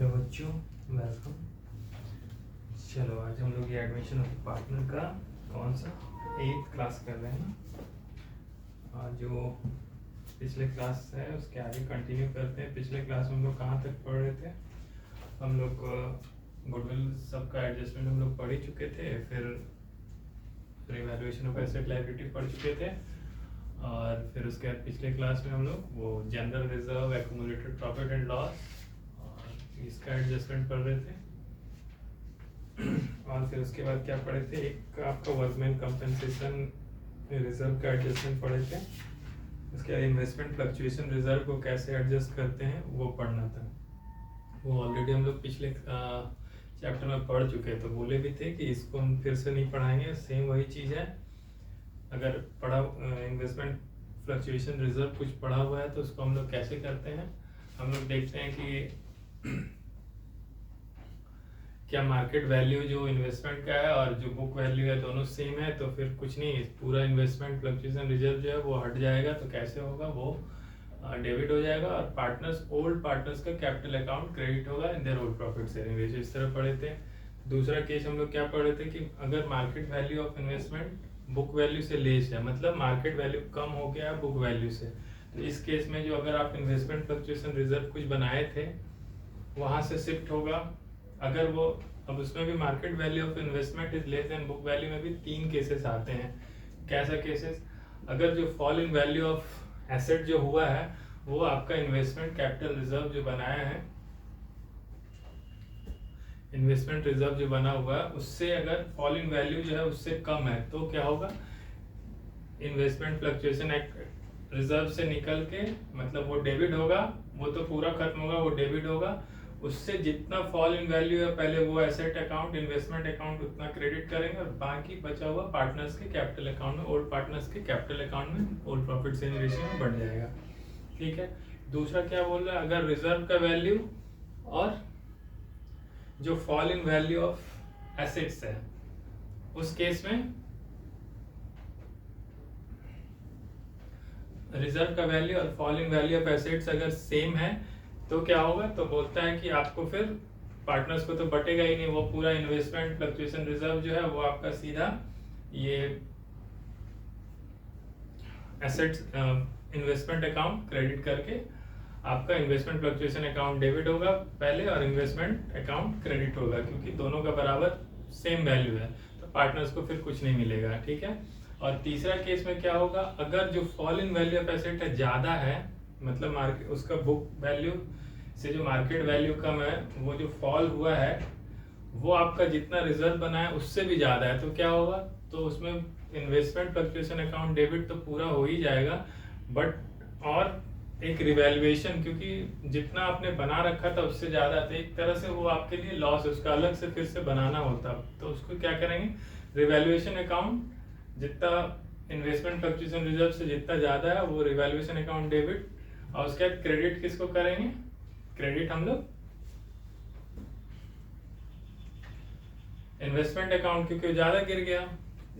Hello बच्चों, welcome. चलो आज हम लोग ये एडमिशन ऑफ पार्टनर का कौन सा 8th क्लास कर रहे हैं ना। और जो पिछले क्लास है उसके आगे कंटिन्यू करते हैं। पिछले क्लास में हम लोग कहाँ तक पढ़ रहे थे? हम लोग गुडविल सबका एडजस्टमेंट हम लोग पढ़ ही चुके थे, फिर इवैल्यूएशन ऑफ एसेट लायबिलिटी पढ़ चुके थे, और फिर उसके बाद पिछले क्लास में हम लोग वो general reserve, accumulated profit and loss, इसका एडजस्टमेंट पढ़ रहे थे। और फिर उसके बाद क्या पढ़े थे? एक आपका वर्कमैन कंपनसेशन रिजर्व का एडजस्टमेंट पढ़े थे। उसके बाद इन्वेस्टमेंट फ्लक्चुएशन रिजर्व को कैसे एडजस्ट करते हैं वो पढ़ना था। वो ऑलरेडी हम लोग पिछले चैप्टर में पढ़ चुके, तो बोले भी थे कि इसको हम फिर से नहीं पढ़ाएंगे, सेम वही चीज़ है। अगर पढ़ा इन्वेस्टमेंट फ्लक्चुएशन रिजर्व कुछ पढ़ा हुआ है तो उसको हम लोग कैसे करते हैं। हम लोग देखते हैं कि क्या मार्केट वैल्यू जो इन्वेस्टमेंट का है और जो बुक वैल्यू है दोनों सेम है, तो फिर कुछ नहीं, पूरा इन्वेस्टमेंट फ्लक्चुएशन रिजर्व जो है वो हट जाएगा। तो कैसे होगा? वो डेबिट हो जाएगा और ओल्ड पार्टनर्स का कैपिटल अकाउंट क्रेडिट होगा in their old profit sharing ratio. इस तरह पढ़े थे। दूसरा केस हम लोग क्या पढ़े थे कि अगर market value of investment book value से लेस है, मतलब मार्केट वैल्यू कम हो गया है बुक वैल्यू से, तो इस केस में जो अगर आप इन्वेस्टमेंट फ्लक्चुएशन रिजर्व कुछ बनाए थे वहां से शिफ्ट होगा। अगर वो अब उसमें भी market value of investment is less than book value में भी 3 केसेस आते हैं। कैसा केसेस? अगर जो fall in value of asset जो हुआ है वो आपका इन्वेस्टमेंट कैपिटल रिजर्व जो बनाया है, इन्वेस्टमेंट रिजर्व जो बना हुआ है उससे अगर फॉल इन वैल्यू जो है उससे कम है तो क्या होगा? इन्वेस्टमेंट फ्लक्चुएशन रिजर्व से निकल के, मतलब वो डेबिट होगा, वो तो पूरा खत्म होगा, वो डेबिट होगा। उससे जितना फॉल इन वैल्यू है पहले वो एसेट अकाउंट, इन्वेस्टमेंट अकाउंट उतना क्रेडिट करेंगे और बाकी बचा हुआ पार्टनर्स के कैपिटल अकाउंट में, ओल्ड पार्टनर्स के कैपिटल अकाउंट में ओल्ड प्रॉफिट शेयरिंग रेशियो में बढ़ जाएगा। ठीक है। दूसरा क्या बोल रहा है? अगर रिजर्व का वैल्यू और जो fall in value of assets है उस केस में रिजर्व का वैल्यू और fall in value of assets अगर सेम है तो क्या होगा? तो बोलता है कि आपको फिर पार्टनर्स को तो बटेगा ही नहीं, वो पूरा इन्वेस्टमेंट फ्लक्चुएशन रिजर्व जो है वो आपका सीधा ये एसेट्स इन्वेस्टमेंट अकाउंट क्रेडिट करके आपका इन्वेस्टमेंट फ्लक्चुएशन अकाउंट डेबिट होगा पहले और इन्वेस्टमेंट अकाउंट क्रेडिट होगा, क्योंकि दोनों का बराबर सेम वैल्यू है तो पार्टनर्स को फिर कुछ नहीं मिलेगा। ठीक है। और तीसरा केस में क्या होगा? अगर जो fall in value of asset है ज्यादा है, मतलब मार्केट उसका बुक वैल्यू से जो मार्केट वैल्यू कम है, वो जो फॉल हुआ है वो आपका जितना रिजर्व बना है उससे भी ज्यादा है, तो क्या होगा? तो उसमें इन्वेस्टमेंट फ्लक्चुएशन अकाउंट डेबिट तो पूरा हो ही जाएगा, बट और एक रिवैल्यूएशन, क्योंकि जितना आपने बना रखा था उससे ज्यादा था, एक तरह से वो आपके लिए लॉस है, उसका अलग से फिर से बनाना होता। तो उसको क्या करेंगे? रिवैल्यूएशन अकाउंट जितना इन्वेस्टमेंट फ्लक्चुएशन रिजर्व से जितना ज्यादा है वो रिवैल्यूएशन अकाउंट डेबिट, और उसके बाद क्रेडिट किसको करेंगे? क्रेडिट हम लोग इन्वेस्टमेंट अकाउंट, क्योंकि ज्यादा गिर गया।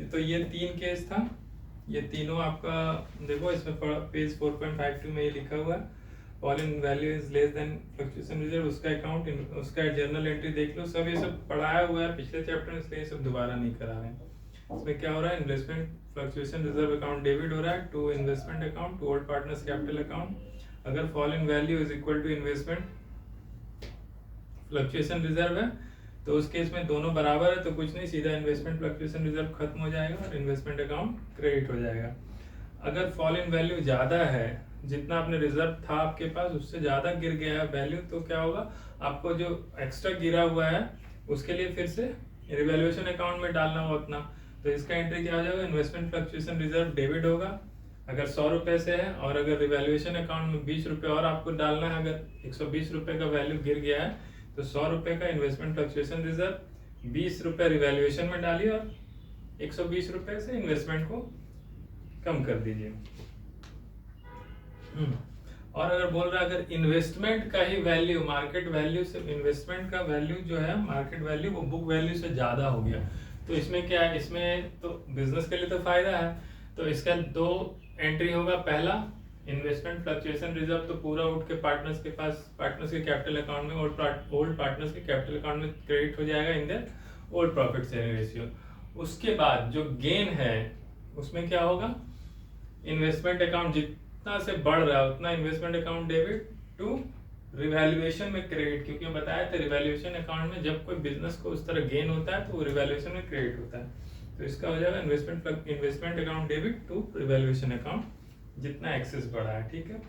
तो ये 3 केस था, ये तीनों आपका देखो इसमें पेज 4.52 में ये लिखा हुआ है, fall in value is less than fluctuation reserve, उसका अकाउंट, उसका जर्नल एंट्री देख लो। सब ये सब पढ़ाया हुआ है पिछले चैप्टर में, इसलिए सब दोबारा नहीं करा रहे हैं। इसमें क्या हो रहा है? Investment fluctuation reserve account debit हो रहा है to investment account, to old partners capital account. अगर fall in value is equal to investment fluctuation reserve है तो उस केस में दोनों बराबर है, तो कुछ नहीं, सीधा इन्वेस्टमेंट फ्लक्चुएशन रिजर्व खत्म हो जाएगा और इन्वेस्टमेंट अकाउंट क्रेडिट हो जाएगा। अगर फॉल इन वैल्यू ज्यादा है, जितना आपने रिजर्व था आपके पास उससे ज्यादा गिर गया है वैल्यू, तो क्या होगा? आपको जो एक्स्ट्रा गिरा हुआ है उसके लिए फिर से रिवैल्यूएशन अकाउंट में डालना हो उतना, तो इसका एंट्री क्या हो जाएगा? इन्वेस्टमेंट फ्लक्चुएशन रिजर्व डेबिट होगा अगर 100 रुपए से है, और अगर रिवैल्यूएशन अकाउंट में 20 रुपए और आपको डालना है, अगर 120 रुपए का वैल्यू गिर गया है तो 100 रुपए का इन्वेस्टमेंट फ्लक्चुएशन रिजर्व, 20 रुपए रिवैल्यूएशन में डालिए और 120 रुपए से इन्वेस्टमेंट को कम कर दीजिए। और अगर बोल रहा है अगर इन्वेस्टमेंट का ही वैल्यू मार्केट वैल्यू से, इन्वेस्टमेंट का वैल्यू जो है मार्केट वैल्यू वो बुक वैल्यू से ज्यादा हो गया, तो इसमें क्या है? इसमें तो बिजनेस के लिए तो फायदा है, तो इसका 2 एंट्री होगा। पहला इन्वेस्टमेंट फ्लक्चुएशन रिजर्व तो पूरा उठ के पार्टनर्स के पास, पार्टनर्स के कैपिटल अकाउंट में, ओल्ड पार्टनर्स के कैपिटल अकाउंट में क्रेडिट हो जाएगा in their old profit sharing ratio. उसके बाद जो गेन है उसमें क्या होगा, इन्वेस्टमेंट अकाउंट जितना से बढ़ रहा है उतना investment account debit to revaluation में क्रेडिट, क्योंकि हम बताया था रिवैल्यूएशन अकाउंट में जब कोई बिजनेस को उस तरह गेन होता है तो वो रिवैल्यूएशन में क्रेडिट होता है। तो इसका हो जाएगा investment account debit to revaluation account जितना एक्सेस बढ़ा है। ठीक है,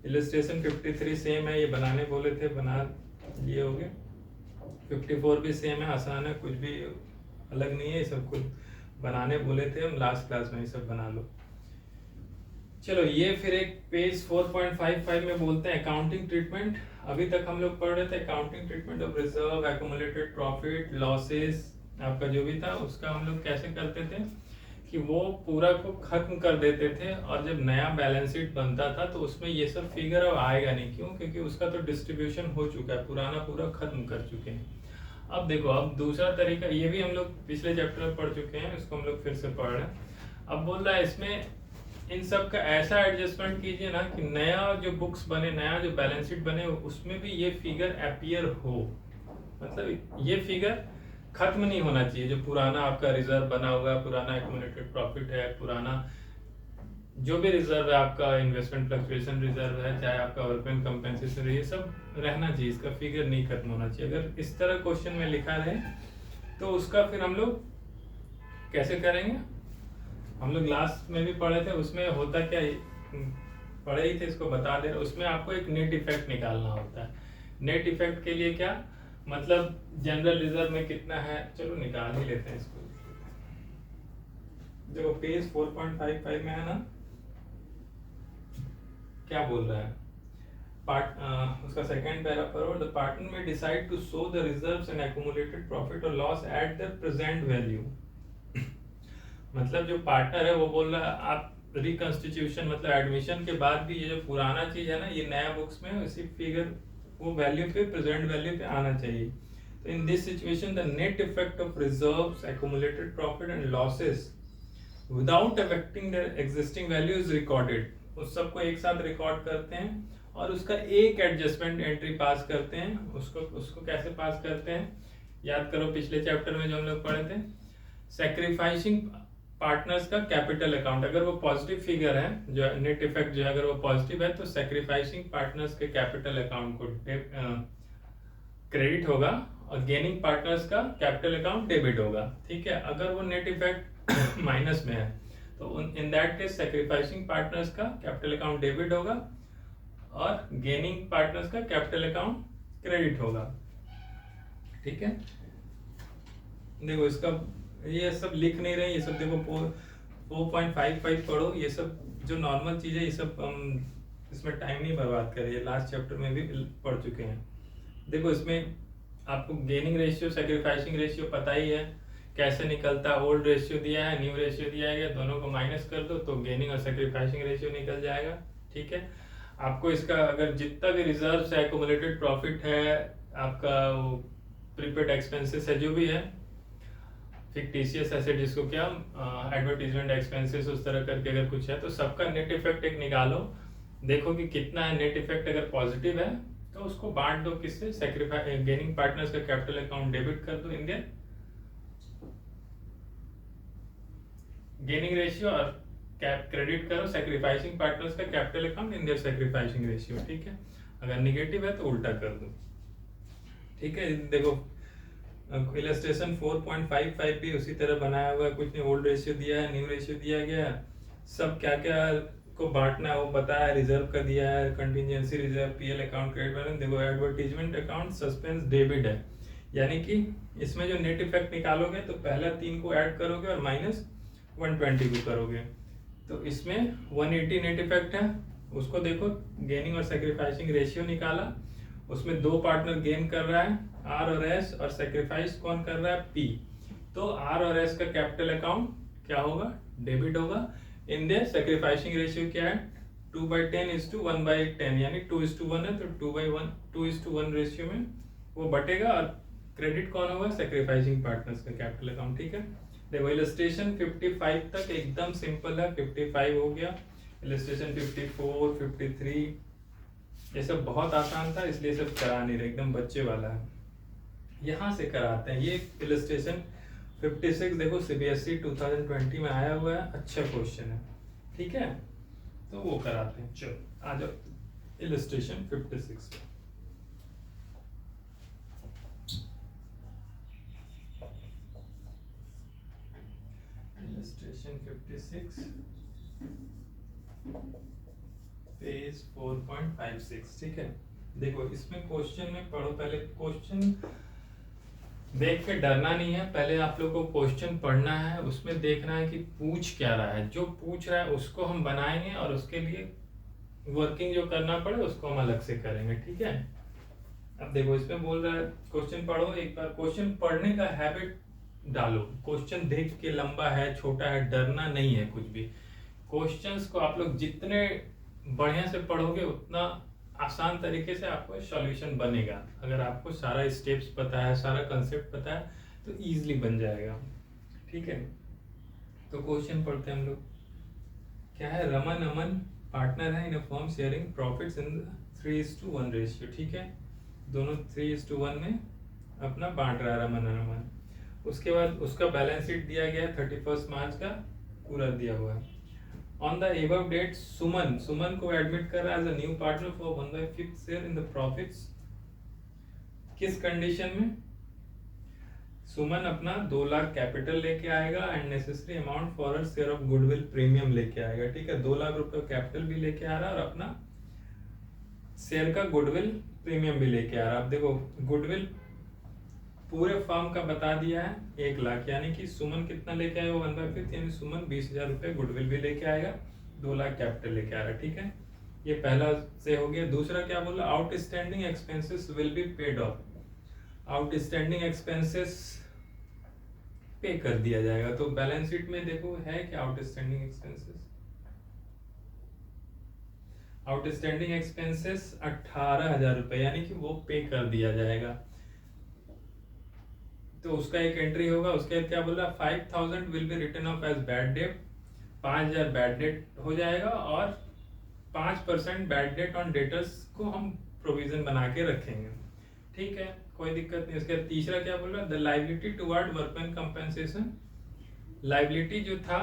इलस्ट्रेशन 53 सेम है, ये बनाने बोले थे बना लिए हो गए। 54 भी सेम है, आसान है, कुछ भी अलग नहीं है, ये सब कुछ बनाने बोले थे हम लास्ट क्लास में, ये सब बना लो। चलो ये फिर एक पेज 4.55 में बोलते हैं अकाउंटिंग ट्रीटमेंट। अभी तक हम लोग पढ़ रहे थे accounting treatment of reserve, accumulated profit, losses, आपका जो भी था उसका हम लोग कैसे करते थे कि वो पूरा को खत्म कर देते थे, और जब नया बैलेंस शीट बनता था तो उसमें ये सब फिगर अब आएगा नहीं। क्यों? क्योंकि उसका तो डिस्ट्रीब्यूशन हो चुका है, पुराना पूरा खत्म कर चुके हैं। अब देखो, अब दूसरा तरीका, ये भी हम लोग पिछले चैप्टर में पढ़ चुके हैं, इसको हम लोग फिर से पढ़ रहे हैं। अब बोल रहा है इसमें इन सब का ऐसा एडजस्टमेंट कीजिए ना कि नया जो बुक्स बने, नया जो बैलेंस शीट बने, उसमें भी ये फिगर अपीयर हो। मतलब ये फिगर खत्म नहीं होना चाहिए, जो पुराना आपका रिजर्व बना हुआ है, पुराना एक्युमुलेटेड प्रॉफिट है, पुराना जो भी रिजर्व है आपका, इन्वेस्टमेंट फ्लक्चुएशन रिजर्व है, चाहे आपका वर्कमैन कंपेंसेशन, ये सब रहना चाहिए, इसका फिगर नहीं खत्म होना चाहिए। अगर इस तरह क्वेश्चन में लिखा रहे तो उसका फिर हम लोग कैसे करेंगे, हम लोग लास्ट में भी पढ़े थे, उसमें होता क्या, पढ़े ही थे, इसको बता दे रहे, उसमें आपको एक नेट इफेक्ट निकालना होता है। नेट इफेक्ट के लिए क्या मतलब, जनरल रिजर्व में कितना है, चलो निकाल ही लेते हैं इसको। देखो पेज 4.55 में है ना, क्या बोल रहा है, उसका सेकंड पैरा पर, द पार्टनर में decide to show the reserves and accumulated profit और loss at the present value. मतलब जो पार्टनर है वो बोल रहा है आप रिकंस्टिट्यूशन, मतलब एडमिशन के बाद भी ये जो पुराना चीज है ना, ये नया बुक्स में इसी फिगर वो वैल्यू पे, प्रेजेंट वैल्यू पे आना चाहिए। तो in this situation the net effect of reserves, accumulated profit and losses without affecting the existing value is recorded. उस सबको एक साथ रिकॉर्ड करते हैं और उसका एक एडजस्टमेंट एंट्री पास करते हैं। उसको कैसे पास करते हैं, याद करो पिछले चैप्टर में जो हम लोग पढ़े थे, सैक्रिफाइसिंग पार्टनर्स का कैपिटल अकाउंट, अगर वो पॉजिटिव फिगर है, जो नेट इफेक्ट जो है अगर वो पॉजिटिव है, तो सैक्रिफाइसिंग पार्टनर्स के कैपिटल अकाउंट को क्रेडिट होगा और गेनिंग पार्टनर्स का कैपिटल अकाउंट डेबिट होगा। ठीक है, अगर वो नेट इफेक्ट माइनस में है तो in that case sacrificing partners का कैपिटल अकाउंट डेबिट होगा और गेनिंग पार्टनर्स का कैपिटल अकाउंट क्रेडिट होगा। ठीक है, देखो इसका ये सब लिख नहीं रहे, ये सब देखो 4.55 पढ़ो, ये सब जो नॉर्मल चीज है ये सब इसमें टाइम नहीं बर्बाद करिए, लास्ट चैप्टर में भी पढ़ चुके हैं। देखो इसमें आपको गेनिंग रेशियो, सैक्रिफाइसिंग रेशियो पता ही है कैसे निकलता है। ओल्ड रेशियो दिया है, न्यू रेशियो दिया है, दोनों को माइनस कर दो तो गेनिंग और सैक्रिफाइसिंग रेशियो निकल जाएगा। ठीक है, आपको इसका अगर जितना भी रिजर्व है, एक्युमुलेटेड प्रॉफिट है, आपका प्रीपेड एक्सपेंसेस है, जो भी है, फिक्टिशियस एसेट जिसको क्या एडवर्टीजमेंट एक्सपेंसेस उस तरह करके अगर कुछ है, तो सबका नेट इफेक्ट एक निकालो, देखो कि कितना है नेट इफेक्ट। अगर पॉजिटिव है तो उसको बांट दो किससे, सैक्रिफाइस गेनिंग पार्टनर्स का कैपिटल अकाउंट डेबिट कर दो इन देयर गेनिंग रेशियो और क्रेडिट करो सैक्रिफाइसिंग पार्टनर्स का capital account in their sacrificing ratio. ठीक है, अगर निगेटिव है तो उल्टा कर दो। ठीक है, देखो इलस्ट्रेशन 4.55 भी उसी तरह बनाया हुआ है, कुछ नहीं, ओल्ड रेशियो दिया है, न्यू रेशियो दिया गया है, सब क्या क्या को बांटना है वो बताया, रिजर्व का दिया है, contingency reserve, PL account, credit balance. देखो एडवर्टीजमेंट अकाउंट सस्पेंस डेबिट है, यानी कि इसमें जो नेट इफेक्ट निकालोगे तो पहला 3 को ऐड करोगे और माइनस 120 को करोगे, तो इसमें 180 नेट इफेक्ट है। उसको देखो गेनिंग और सैक्रिफाइसिंग रेशियो निकाला, उसमें 2 पार्टनर गेन कर रहा है आर और एस, और सैक्रिफाइस कौन कर रहा है, पी। तो आर और एस का कैपिटल अकाउंट क्या होगा, डेबिट होगा। इन देयर सैक्रिफाइसिंग रेशियो क्या है, 2/10:1/10, यानी 2:1 है तो 2:1 रेशियो में वो बटेगा, और क्रेडिट कौन होगा, सैक्रिफाइसिंग पार्टनर्स का कैपिटल अकाउंट। ठीक है, देखो इलस्ट्रेशन 55 तक एकदम सिंपल है, 55 हो गया। इलस्ट्रेशन 54, 53 ये सब बहुत आसान था, इसलिए सब करा नहीं रहे, एकदम बच्चे वाला है। यहाँ से कराते हैं। ये इलस्ट्रेशन 56 देखो CBSE 2020 में आया हुआ है, अच्छा क्वेश्चन है, ठीक है, तो वो कराते हैं। चलो आ जाओ इलस्ट्रेशन 56 पे। इलस्ट्रेशन 56 पेज 4.56, ठीक है। देखो इसमें क्वेश्चन में पढ़ो, पहले क्वेश्चन देख के डरना नहीं है, पहले आप लोग को क्वेश्चन पढ़ना है, उसमें देखना है कि पूछ क्या रहा है, जो पूछ रहा है उसको हम बनाएंगे और उसके लिए वर्किंग जो करना पड़े उसको हम अलग से करेंगे, ठीक है। अब देखो इसमें बोल रहा है क्वेश्चन पढ़ो, एक बार क्वेश्चन पढ़ने का हैबिट डालो, क्वेश्चन देख के लंबा है छोटा है डरना नहीं है कुछ भी। क्वेश्चंस को आप लोग जितने बढ़िया से पढ़ोगे उतना आसान तरीके से आपको सॉल्यूशन बनेगा। अगर आपको सारा स्टेप्स पता है, सारा कंसेप्ट पता है तो इजीली बन जाएगा, ठीक है। तो क्वेश्चन पढ़ते हैं हम लोग। क्या है, रमन अमन पार्टनर है in a firm sharing profits in 3:1 ratio, ठीक है, दोनों 3:1 में अपना बांट रहा है रमन और अमन। उसके बाद उसका बैलेंस शीट दिया गया है 31 मार्च का पूरा दिया हुआ है। On the above date, सुमन को एडमिट कर रहा है as a new partner for 1/5 share in the profits. किस कंडीशन में? सुमन अपना 2 लाख कैपिटल लेके आएगा and necessary amount for a share of goodwill premium लेके आएगा, ठीक है। 2 लाख रुपए कैपिटल भी लेके आ रहा है और अपना शेयर का गुडविल प्रीमियम भी लेके आ रहा है। अब देखो गुडविल पूरे फर्म का बता दिया है 1 लाख, यानी कि सुमन कितना लेके आएगा 1/5, यानी सुमन 20,000 रुपए गुडविल भी लेके आएगा, 2 लाख कैपिटल लेके आ रहा है, ठीक है। ये पहला से हो गया। दूसरा क्या बोला, outstanding expenses will be paid of. Outstanding expenses पे कर दिया जाएगा। तो बैलेंस शीट में देखो है क्या आउटस्टैंडिंग एक्सपेंसेस, आउटस्टैंडिंग एक्सपेंसेस 18,000 रुपए, यानी कि वो पे कर दिया जाएगा। तो उसका एक एंट्री होगा। उसके क्या बोला, 5,000 will be written off as bad debt, 5,000 bad debt हो जाएगा और 5% बैड डेट ऑन डेटर्स को हम प्रोविजन बना के रखेंगे, ठीक है, कोई दिक्कत नहीं। उसके तीसरा क्या बोला, the liability toward workman compensation. Liability जो था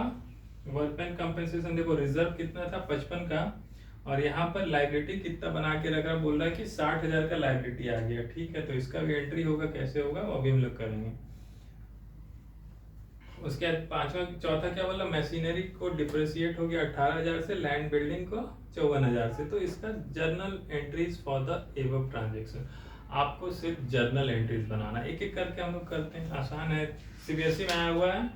वर्कमैन कंपेंसेशन, देखो रिजर्व कितना था 55 का, और यहाँ पर लाइबिलिटी कितना बना के रखा, बोल रहा है कि 60,000 का लाइबिलिटी आ गया, ठीक है। तो इसका भी एंट्री होगा, कैसे होगा वो अभी हम लोग करेंगे। उसके बाद पांचवा चौथा क्या बोला, मशीनरी को डिप्रिसिएट हो गया 18,000 से, लैंड बिल्डिंग को 54,000 से। तो इसका journal entries for the above transaction, आपको सिर्फ जर्नल एंट्रीज बनाना, एक एक करके हम लोग करते हैं, आसान है, CBSE में आया हुआ है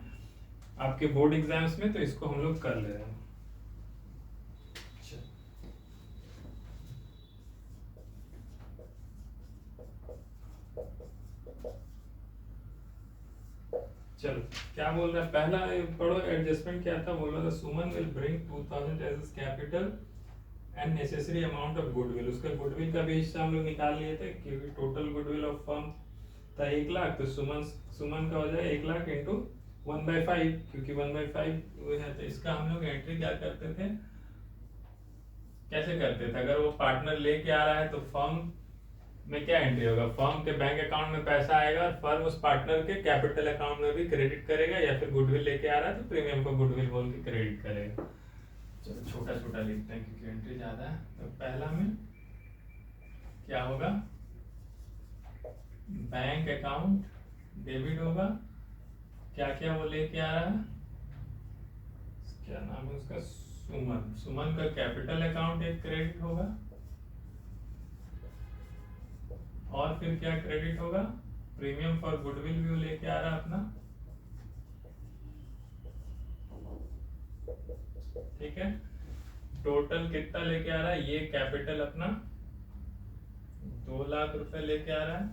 आपके बोर्ड एग्जाम्स में, तो इसको हम लोग कर ले रहे हैं। चलो क्या बोल रहा है, पहला पढ़ो एडजस्टमेंट क्या था, बोल रहा था Suman will bring 2,000 as capital and necessary amount of goodwill. उसका गुडविल का भी हिस्सा हम लोग निकाल लिए थे, क्योंकि टोटल गुडविल ऑफ फर्म था 1 लाख, तो सुमन का हो जाए 1 लाख इंटू 1/5, क्योंकि 1/5 वो है। तो इसका हम लोग एंट्री क्या करते थे, कैसे करते थे, अगर वो पार्टनर लेके आ रहा है तो फर्म में क्या एंट्री होगा, फर्म के बैंक अकाउंट में पैसा आएगा और फर्म उस पार्टनर के कैपिटल अकाउंट में भी क्रेडिट करेगा, या फिर गुडविल लेके आ रहा है तो प्रीमियम को गुडविल बोल के क्रेडिट करेगा। चलो छोटा छोटा लिखते हैं क्योंकि एंट्री ज्यादा है। तो पहला में क्या होगा, बैंक अकाउंट डेबिट होगा, क्या क्या वो लेके आ रहा है, क्या नाम है उसका, सुमन का कैपिटल अकाउंट एक क्रेडिट होगा, और फिर क्या क्रेडिट होगा, प्रीमियम फॉर गुडविल भी लेके आ रहा है अपना, ठीक है। टोटल कितना लेके आ रहा है, ये कैपिटल अपना 2 लाख रुपए लेके आ रहा है,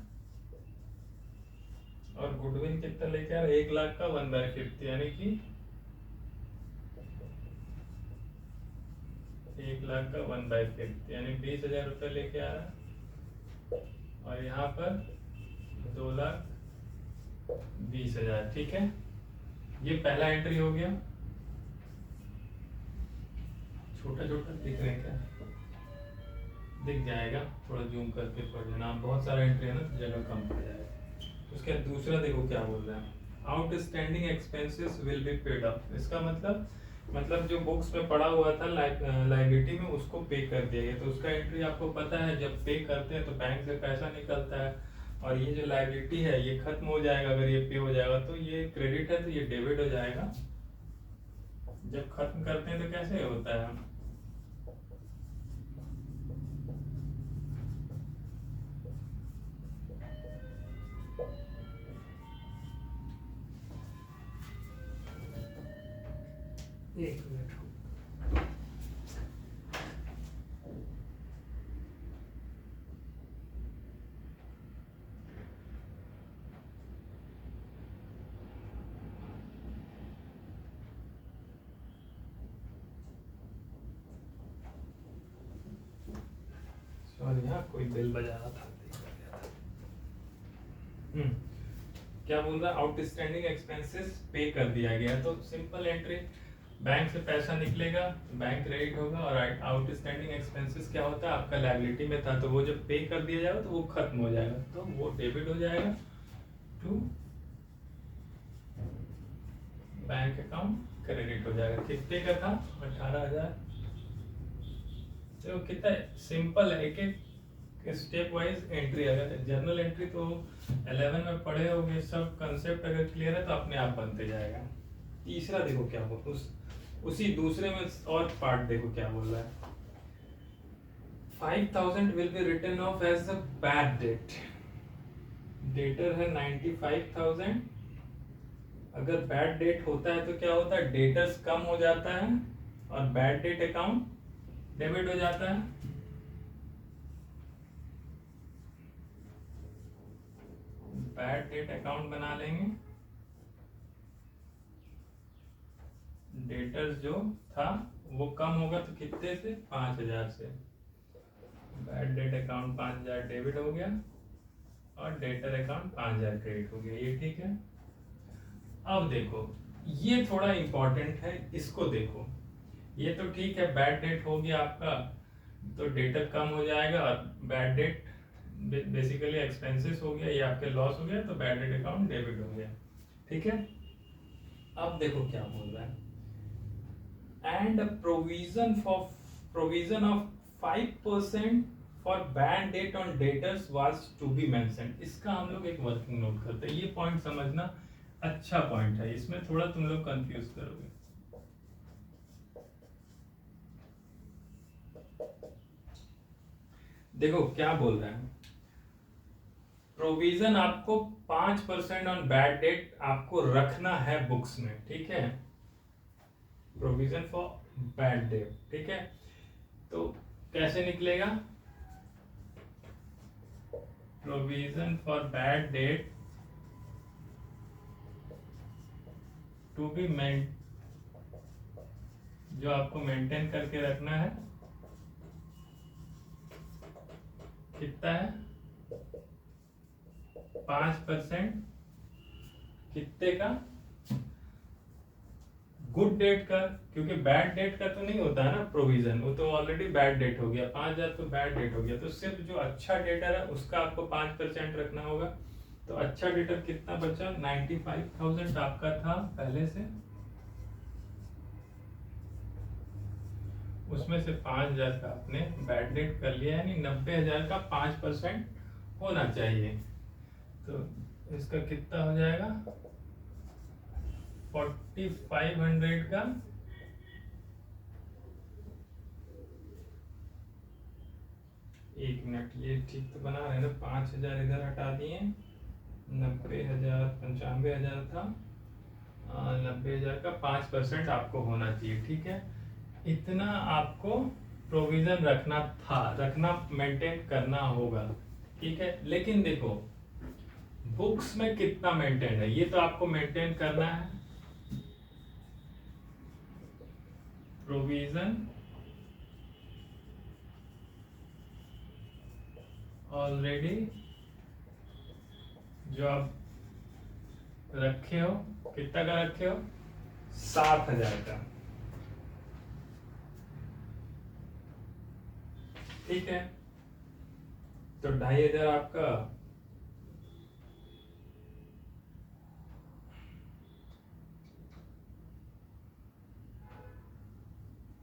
और गुडविल कितना लेके आ रहा है, 1 लाख का 1/5, यानी कि 1 लाख का 1/5, यानी 20,000 रुपए लेके आ रहा है, और यहाँ पर 2,20,000, ठीक है। ये पहला एंट्री हो गया। छोटा छोटा दिख रहे हैं क्या? दिख जाएगा, थोड़ा जूम करके पढ़ लेना। बहुत सारा एंट्री है ना तो जगह कम पड़ जाएगा। उसके बाद दूसरा देखो क्या बोल रहा है, outstanding expenses will be paid up. इसका मतलब जो बुक्स में पड़ा हुआ था लाइबिलिटी में उसको पे कर दिया गया। तो उसका एंट्री आपको पता है, जब पे करते हैं तो बैंक से पैसा निकलता है और ये जो लाइबिलिटी है ये खत्म हो जाएगा। अगर ये पे हो जाएगा तो ये क्रेडिट है तो ये डेबिट हो जाएगा। जब खत्म करते हैं तो कैसे होता है, एक मिनट सॉरी, यहाँ कोई बिल बजा रहा था। क्या बोल रहा है, आउटस्टैंडिंग एक्सपेंसेस पे कर दिया गया। तो सिंपल एंट्री, बैंक से पैसा निकलेगा, बैंक क्रेडिट होगा और आउटस्टैंडिंग एक्सपेंसेस क्या होता है, आपका लायबिलिटी में था तो वो जब पे कर दिया जाएगा तो वो खत्म हो जाएगा, तो वो डेबिट हो जाएगा टू बैंक अकाउंट, क्रेडिट हो जाएगा। कितने का था, 18,000। तो कितना सिंपल है, एक एक स्टेप वाइज एंट्री। अगर जर्नल एंट्री तो 11 में पढ़े होंगे, सब कंसेप्ट अगर क्लियर है तो अपने आप बनते जाएगा। तीसरा देखो क्या बोल, उसी दूसरे में और पार्ट देखो क्या बोल रहा है, 5,000 will be written off as a bad debt. Debtor है 95,000। अगर बैड डेट होता है तो क्या होता है, डेटर्स कम हो जाता है और बैड डेट अकाउंट डेबिट हो जाता है। बैड डेट अकाउंट बना लेंगे, डेटर्स जो था वो कम होगा तो कितने से, 5,000 से। बैड डेट अकाउंट 5,000 डेबिट हो गया और डेटर अकाउंट 5,000 क्रेडिट हो गया। ये ठीक है। अब देखो ये थोड़ा इंपॉर्टेंट है, इसको देखो। ये तो ठीक है, बैड डेट हो गया आपका तो डेटर कम हो जाएगा और बैड डेट बेसिकली एक्सपेंसेस हो गया, ये आपके लॉस हो गया तो बैड डेट अकाउंट डेबिट हो गया। ठीक है। अब देखो क्या बोल रहा है, and provision of 5% for bad debt on debtors was to be mentioned। इसका हम लोग एक वर्किंग नोट करते हैं। ये पॉइंट समझना अच्छा पॉइंट है, इसमें थोड़ा तुम लोग कंफ्यूज करोगे। देखो क्या बोल रहे हैं, प्रोविजन आपको 5% ऑन बैड डेट आपको रखना है बुक्स में। ठीक है, प्रोविजन फॉर बैड डेट। ठीक है, तो कैसे निकलेगा, provision for bad debt to be जो आपको मेंटेन करके रखना है, कितना है, 5%। कितने का, गुड डेट का, क्योंकि बैड डेट का तो नहीं होता है ना प्रोविजन, वो तो ऑलरेडी बैड डेट हो गया। 5,000 तो बैड डेट हो गया, तो सिर्फ जो अच्छा डेटर है उसका आपको 5% रखना होगा। तो अच्छा डेटर कितना बचा, 95,000 आपका था पहले से, उसमें से 5,000 का आपने बैड डेट कर लिया, यानी 90,000 का 5% होना चाहिए। तो इसका कितना हो जाएगा, 4,500 का एक मिनट, ये ठीक तो बना रहे ना, 5,000 इधर हटा दिए, 90,000 95,000 था, 90,000 का 5% आपको होना चाहिए। ठीक है, इतना आपको प्रोविजन रखना था, रखना मेंटेन करना होगा। ठीक है, लेकिन देखो बुक्स में कितना मेंटेन है ये तो आपको मेंटेन करना है। प्रोविजन ऑलरेडी जो आप रखे हो, कितना का रखे हो, 7,000 का। ठीक है, तो 2500 आपका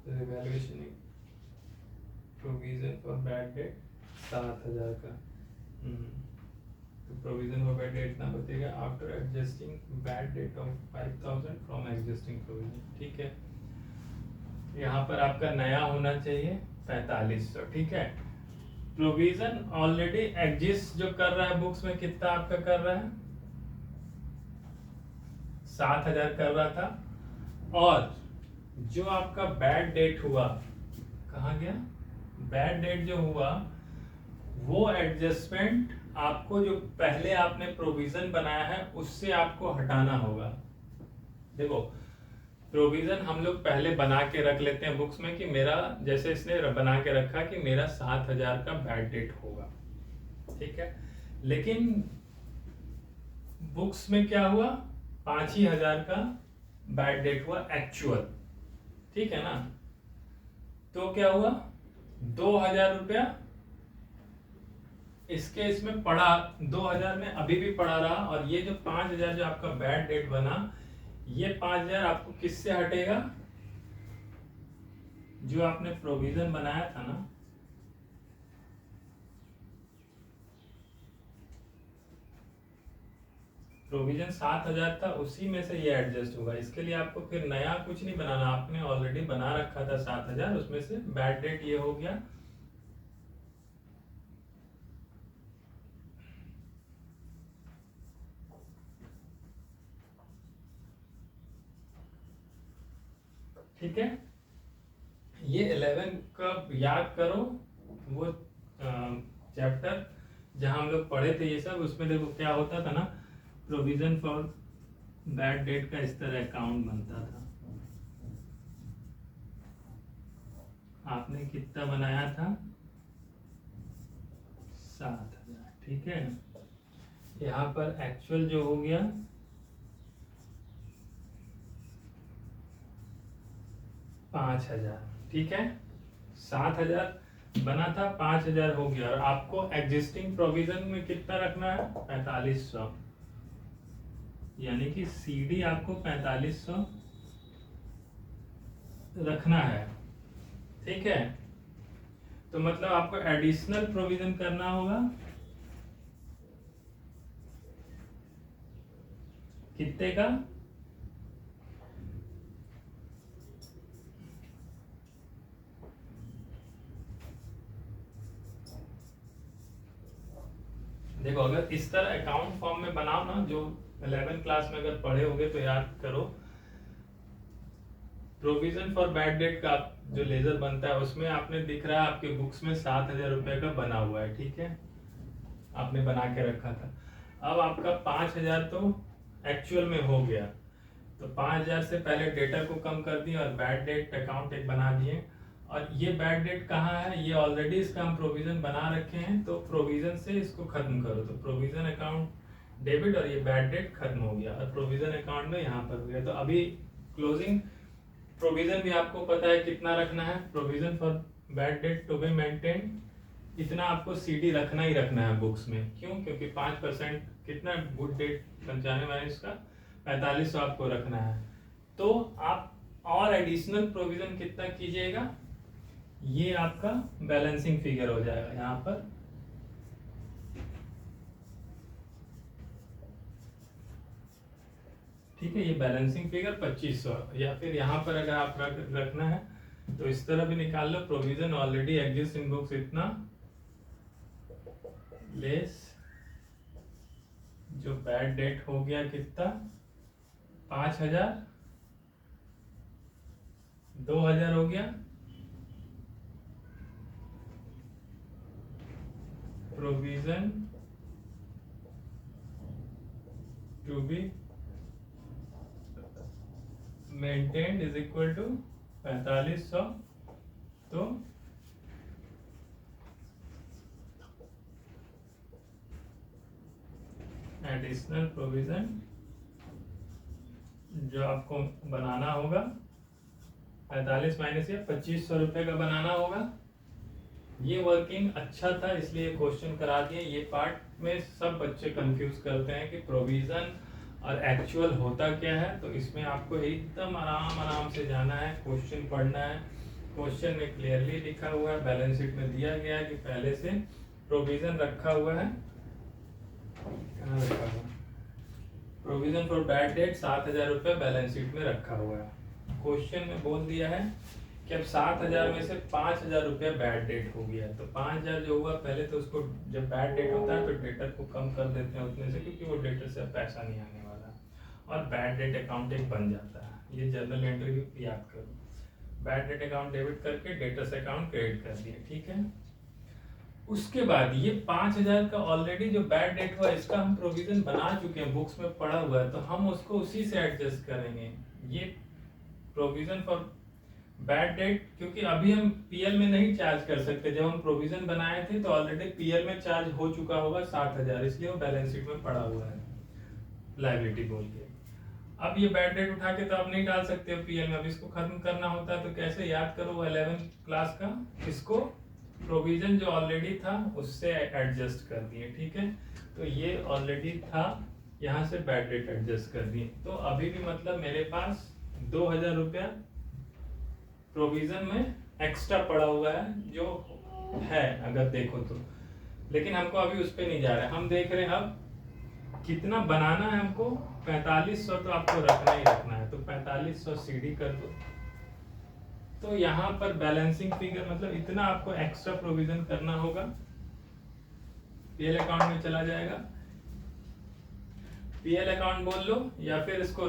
valuation provision for bad date 7000 का। तो प्रोविजन फॉर बैड डेट इतना बचेगा after adjusting bad debt of 5000 from existing provision. ठीक है, यहाँ पर आपका नया होना चाहिए 4500। ठीक है, प्रोविजन ऑलरेडी एग्जिस्ट जो कर रहा है बुक्स में कितना आपका कर रहा है 7000 कर रहा था, और जो आपका बैड डेट हुआ कहाँ गया, बैड डेट जो हुआ वो एडजस्टमेंट आपको जो पहले आपने प्रोविजन बनाया है उससे आपको हटाना होगा। देखो प्रोविजन हम लोग पहले बना के रख लेते हैं बुक्स में कि मेरा, जैसे इसने बना के रखा कि मेरा 7000 का बैड डेट होगा। ठीक है, लेकिन बुक्स में क्या हुआ 5000 का बैड डेट हुआ एक्चुअल। ठीक है ना, तो क्या हुआ 2000 रुपया इसके इसमें पड़ा, 2000 में अभी भी पड़ा रहा, और ये जो 5000 जो आपका बैड डेट बना, ये 5000 आपको किससे हटेगा, जो आपने प्रोविजन बनाया था ना, प्रोविजन 7000 था, उसी में से ये एडजस्ट होगा। इसके लिए आपको फिर नया कुछ नहीं बनाना, आपने ऑलरेडी बना रखा था 7000, उसमें से बैड डेट ये हो गया। ठीक है, ये 11 का याद करो, वो चैप्टर जहां हम लोग पढ़े थे ये सब, उसमें देखो क्या होता था ना, प्रोविजन फॉर बैड डेट का इस तरह अकाउंट बनता था। आपने कितना बनाया था 7000। ठीक है, यहाँ पर एक्चुअल जो हो गया 5000। ठीक है, 7000 बना था, 5000 हो गया, और आपको एग्जिस्टिंग प्रोविजन में कितना रखना है 4500, यानी कि सीडी आपको 4500 रखना है। ठीक है, तो मतलब आपको एडिशनल प्रोविजन करना होगा कितने का, देखो अगर इस तरह अकाउंट फॉर्म में बनाओ ना, जो 11 क्लास में अगर पढ़े होगे तो याद करो, प्रोविजन फॉर बैड डेट का जो लेजर बनता है उसमें आपने दिख रहा है आपके बुक्स में 7000 रुपए का बना हुआ है। ठीक है, आपने बना के रखा था। अब आपका 5000 तो एक्चुअल में हो गया, तो 5000 से पहले डेटा को कम कर दिए और बैड डेट अकाउंट एक बना दिए। और ये बैड डेट कहाँ है, ये ऑलरेडी इसका हम प्रोविजन बना रखे हैं, तो प्रोविजन से इसको खत्म करो, तो प्रोविजन अकाउंट डेबिट और ये बैड डेट खत्म हो गया, और प्रोविजन अकाउंट में यहाँ पर हो गया। तो अभी क्लोजिंग प्रोविजन भी आपको पता है कितना रखना है, provision for bad debt to be maintain, इतना आपको सीडी रखना ही रखना है बुक्स में। क्यों, क्योंकि 5% कितना गुड डेट 95 का 4500 आपको रखना है। तो आप और एडिशनल प्रोविजन कितना कीजिएगा, ये आपका बैलेंसिंग फिगर हो जाएगा यहाँ पर। ठीक है, ये बैलेंसिंग फिगर 2500, या फिर यहाँ पर अगर आप रखना है तो इस तरह भी निकाल लो, provision already exist in books इतना लेस जो बैड डेट हो गया कितना 5000, 2000 हो गया, provision to be maintained is equal to 4500, तो एडिशनल प्रोविजन जो आपको बनाना होगा 45 माइनस या 2500 रुपए का बनाना होगा, ये वर्किंग अच्छा था इसलिए क्वेश्चन करा दिए। ये पार्ट में सब बच्चे कंफ्यूज करते हैं कि प्रोविजन और एक्चुअल होता क्या है, तो इसमें आपको एकदम आराम आराम से जाना है, क्वेश्चन पढ़ना है। क्वेश्चन में क्लियरली लिखा हुआ है, बैलेंस शीट में दिया गया है कि पहले से प्रोविजन रखा हुआ है। कहाँ रखा हुआ है? प्रोविजन फॉर बैड डेट 7,000 रुपये बैलेंस शीट में रखा हुआ है। क्वेश्चन में बोल दिया है कि अब 7,000 में से 5,000 रुपया बैड डेट हो गया है, तो 5,000 जो हुआ पहले तो उसको, जब बैड डेट होता है तो डेटर को कम कर देते हैं उतने से, क्योंकि वो डेटर से अब पैसा नहीं आने वाला और बैड डेट अकाउंट एक बन जाता है। ये जर्नल एंट्री भी याद करो, बैड डेट अकाउंट डेबिट करके डेटर्स अकाउंट क्रेडिट कर दिया, ठीक है। उसके बाद ये 5,000 का ऑलरेडी जो बैड डेट हुआ इसका हम प्रोविजन बना चुके हैं, बुक्स में पड़ा हुआ है, तो हम उसको उसी से एडजस्ट करेंगे। ये प्रोविजन फॉर बैड डेट, क्योंकि अभी हम पीएल में नहीं चार्ज कर सकते, जब हम प्रोविजन बनाए थे तो ऑलरेडी पीएल में चार्ज हो चुका होगा 7,000, इसलिए वो बैलेंस शीट में पड़ा हुआ है लायबिलिटी बोल के। अब ये बैड डेट उठा के तो आप नहीं डाल सकते हो पीएल में, अब इसको खत्म करना होता है तो कैसे, याद करो 11 क्लास का, इसको प्रोविजन जो ऑलरेडी था उससे एडजस्ट कर दिए, ठीक है। तो ये ऑलरेडी था, यहाँ से बैड डेट एडजस्ट कर दिए, तो अभी भी मतलब मेरे पास 2,000 रुपया प्रोविजन में एक्स्ट्रा पड़ा हुआ है जो है, अगर देखो तो। लेकिन हमको अभी उस पर नहीं जा रहे, हम देख रहे हैं अब कितना बनाना है हमको। 4500 तो आपको रखना ही रखना है, तो 4500 सीडी कर दो। तो यहाँ पर बैलेंसिंग फिगर मतलब इतना आपको एक्स्ट्रा प्रोविजन करना होगा, पीएल अकाउंट में चला जाएगा। पीएल अकाउंट बोल लो, या फिर इसको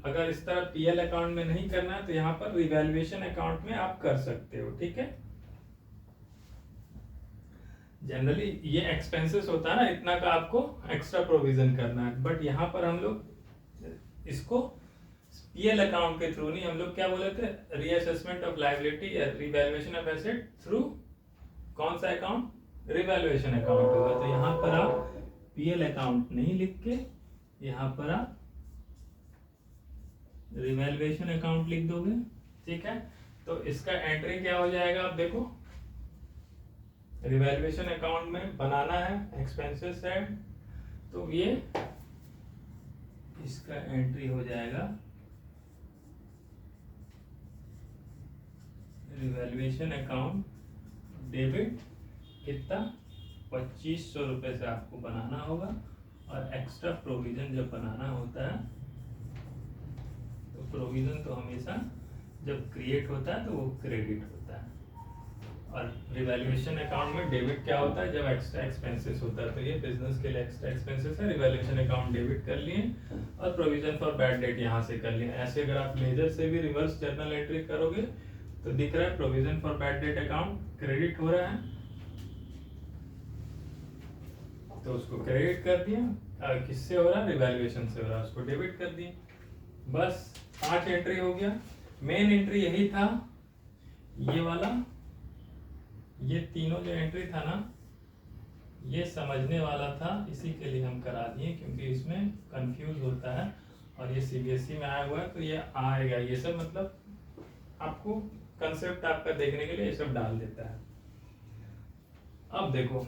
अगर इस तरह पीएल अकाउंट में नहीं करना है तो यहाँ पर रिवैल्यूएशन अकाउंट में आप कर सकते हो, ठीक है। जनरली ये एक्सपेंसेस होता है ना, इतना का आपको एक्स्ट्रा प्रोविजन करना है, बट यहाँ पर हम लोग इसको पीएल अकाउंट के थ्रू नहीं, हम लोग क्या बोले थे, रीअसेसमेंट ऑफ लायबिलिटी या रिवैल्यूएशन ऑफ एसेट थ्रू कौन सा अकाउंट, रिवैल्यूएशन अकाउंट होगा। तो यहाँ पर आप पीएल अकाउंट नहीं लिख के यहाँ पर आप रिवैल्यूएशन अकाउंट लिख दोगे, ठीक है। तो इसका एंट्री क्या हो जाएगा, आप देखो रिवैल्यूएशन अकाउंट में बनाना है एक्सपेंसेस है, तो ये इसका एंट्री हो जाएगा रिवैल्यूएशन अकाउंट डेबिट, कितना 2,500 रुपए से आपको बनाना होगा। और एक्स्ट्रा प्रोविजन जब बनाना होता है तो प्रोविजन तो हमेशा जब क्रिएट होता है तो वो क्रेडिट होता है, और रिवैल्यूएशन अकाउंट में डेबिट क्या होता है, जब एक्स्ट्रा एक्सपेंसेस होता है। तो ये बिजनेस के लिए एक्स्ट्रा एक्सपेंसेस है, रिवैल्यूएशन अकाउंट डेबिट कर लिए और प्रोविजन फॉर बैड डेट यहाँ से कर लिए। ऐसे अगर आप लेजर से भी रिवर्स जर्नल एंट्री करोगे तो दिख रहा है provision for bad date account credit हो रहा है, तो उसको क्रेडिट कर दिया। किससे हो रहा है, रिवैल्यूएशन से हो रहा है, उसको डेबिट कर दिए। बस 5 एंट्री हो गया। मेन एंट्री यही था, ये वाला, ये तीनों जो एंट्री था ना ये समझने वाला था, इसी के लिए हम करा दिए, क्योंकि इसमें कंफ्यूज होता है और ये सीबीएसई में आया हुआ है तो ये आएगा, ये सब मतलब आपको कंसेप्ट आपका देखने के लिए ये सब डाल देता है। अब देखो,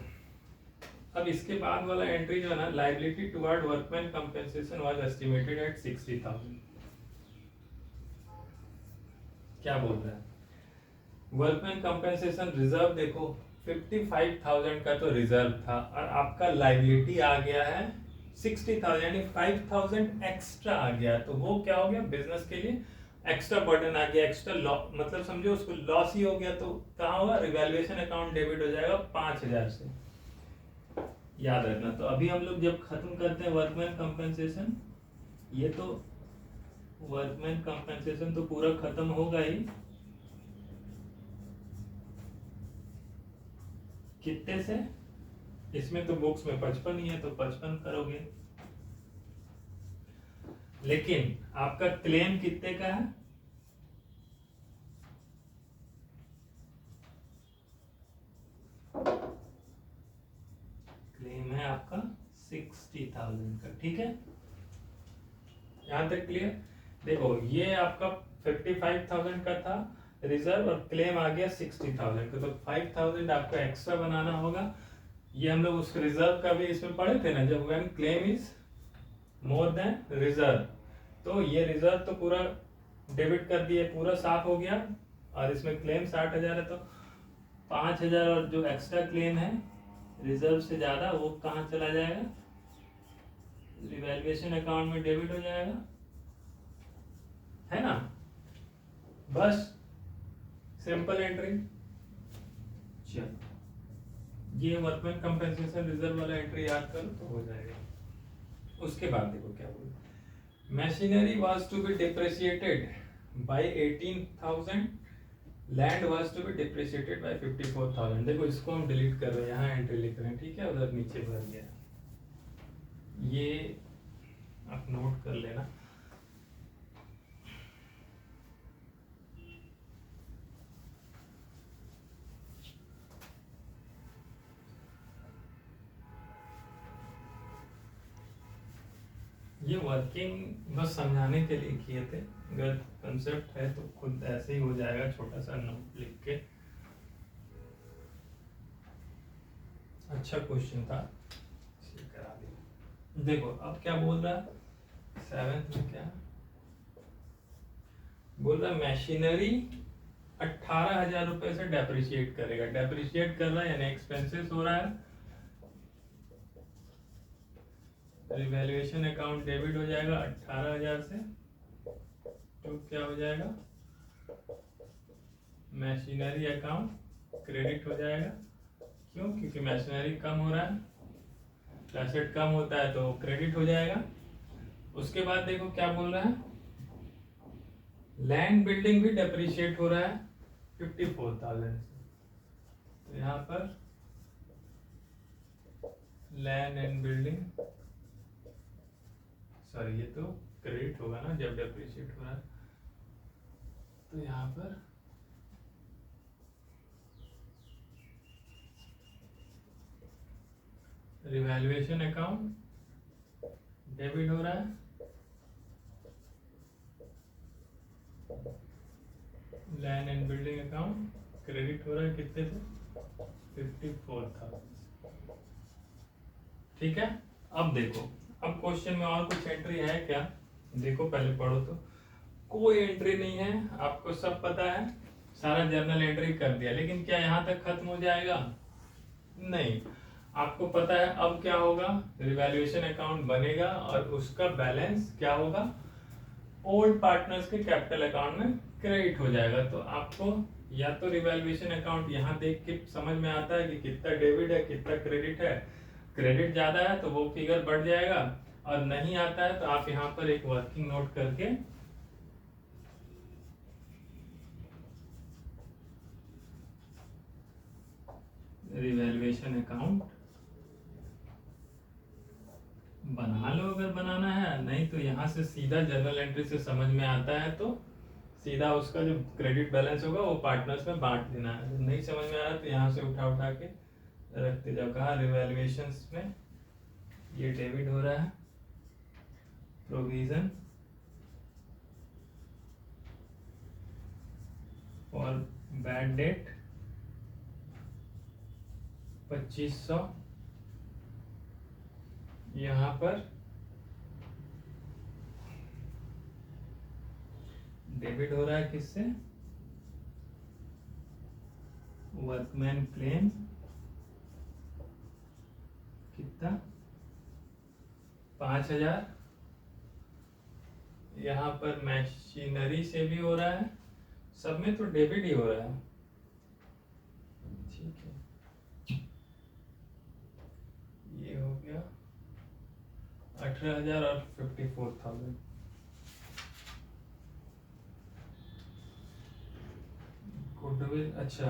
अब इसके बाद वाला एंट्री जो है ना, liability toward workman compensation was estimated at 60,000। क्या बोल रहा है, वर्कमैन कंपेंसेशन रिजर्व देखो 55,000 का तो रिजर्व था और आपका लायबिलिटी आ गया है 60,000, यानी 5,000 एक्स्ट्रा आ गया, तो वो क्या हो गया, बिजनेस के लिए एक्स्ट्रा बर्डन आ गया, एक्स्ट्रा मतलब समझो उसको लॉस ही हो गया। तो कहाँ होगा, रिवैल्यूएशन अकाउंट डेबिट हो जाएगा 5,000 से, याद रखना। तो अभी हम लोग जब खत्म करते हैं वर्कमैन कंपेंसेशन, ये तो वर्कमैन कंपेंसेशन तो पूरा खत्म होगा ही, कितने से, इसमें तो बुक्स में 55 ही है तो 55 करोगे, लेकिन आपका क्लेम कितने का है, क्लेम है आपका 60,000 का, ठीक है। यहां तक क्लियर। देखो ये आपका 55,000 का था, रिजर्व और क्लेम आ गया 60,000 का, तो 5,000 आपको एक्स्ट्रा बनाना होगा। ये हम लोग उस रिजर्व का भी इसमें पढ़े थे ना, जब when claim is more than reserve, तो ये रिजर्व तो पूरा डेबिट कर दिए, पूरा साफ हो गया, और इसमें क्लेम 60,000 है, तो 5,000 और जो एक्स्ट्रा क्लेम है रिजर्व से ज्यादा, वो कहाँ चला जाएगा, रिवैल्यूएशन अकाउंट में डेबिट हो जाएगा, है ना। बस सिंपल एंट्री। चलो ये वर्कमैन कंपेंसेशन रिजर्व वाला एंट्री याद करो तो हो जाएगा। उसके बाद देखो क्या बोल, machinery was to be depreciated by 18,000, land was to be depreciated by 54,000। देखो इसको हम डिलीट कर रहे हैं, यहाँ एंट्री लिख रहे हैं, ठीक है, उधर नीचे भर गया, ये आप नोट कर लेना। ये वर्किंग बस समझाने के लिए किए थे, अगर कंसेप्ट है तो खुद ऐसे ही हो जाएगा, छोटा सा नोट लिख के। अच्छा क्वेश्चन था, करा दिया। देखो अब क्या बोल रहा है 7th में, क्या बोल रहा है, मशीनरी 18,000 रुपए से डेप्रिशिएट करेगा, डेप्रिशिएट कर रहा है यानी एक्सपेंसेस हो रहा है, रिवैल्यूएशन अकाउंट डेबिट हो जाएगा 18,000 से, तो क्या हो जाएगा, मशीनरी अकाउंट क्रेडिट हो जाएगा। क्यों? क्योंकि मशीनरी कम हो रहा है, एसेट कम होता है तो क्रेडिट हो जाएगा। उसके बाद देखो क्या बोल रहा है, लैंड बिल्डिंग भी डेप्रिशिएट हो रहा है 54,000 से, तो यहाँ पर लैंड एंड बिल्डिंग, सॉरी ये तो क्रेडिट होगा ना जब डेप्रिशिएट हो रहा है, तो यहाँ पर रिवैल्यूएशन अकाउंट डेबिट हो रहा है, land and building account credit हो रहा है कितने से, 54,000। ठीक है, अब देखो, अब क्वेश्चन में और कुछ एंट्री है क्या, देखो पहले पढ़ो तो, कोई एंट्री नहीं है, आपको सब पता है, सारा जर्नल एंट्री कर दिया, लेकिन क्या यहाँ तक खत्म हो जाएगा, नहीं, आपको पता है अब क्या होगा, रिवैल्यूएशन अकाउंट बनेगा और उसका बैलेंस क्या होगा, ओल्ड पार्टनर्स के कैपिटल अकाउंट में क्रेडिट हो जाएगा। तो आपको या तो रिवैल्यूएशन अकाउंट यहाँ देख के समझ में आता है कि कितना डेबिट है कितना क्रेडिट है, क्रेडिट ज्यादा है तो वो फिगर बढ़ जाएगा, और नहीं आता है तो आप यहाँ पर एक वर्किंग नोट करके रिवैल्यूएशन अकाउंट बना लो अगर बनाना है, नहीं तो यहाँ से सीधा जर्नल एंट्री से समझ में आता है तो सीधा उसका जो क्रेडिट बैलेंस होगा वो पार्टनर्स में बांट देना है, नहीं समझ में आ रहा तो यहाँ से उठा उठा के रखते जाओ। कहा रिवैल्यूएशंस में ये डेबिट हो रहा है, प्रोविजन फॉर बैड डेट 2500, यहाँ पर डेबिट हो रहा है किससे, वर्कमैन क्लेम कितना 5,000, यहाँ पर मशीनरी से भी हो रहा है, सब में तो डेबिट ही हो रहा है, ठीक है, ये हो गया 18,000 और 54,000। गुडविल, अच्छा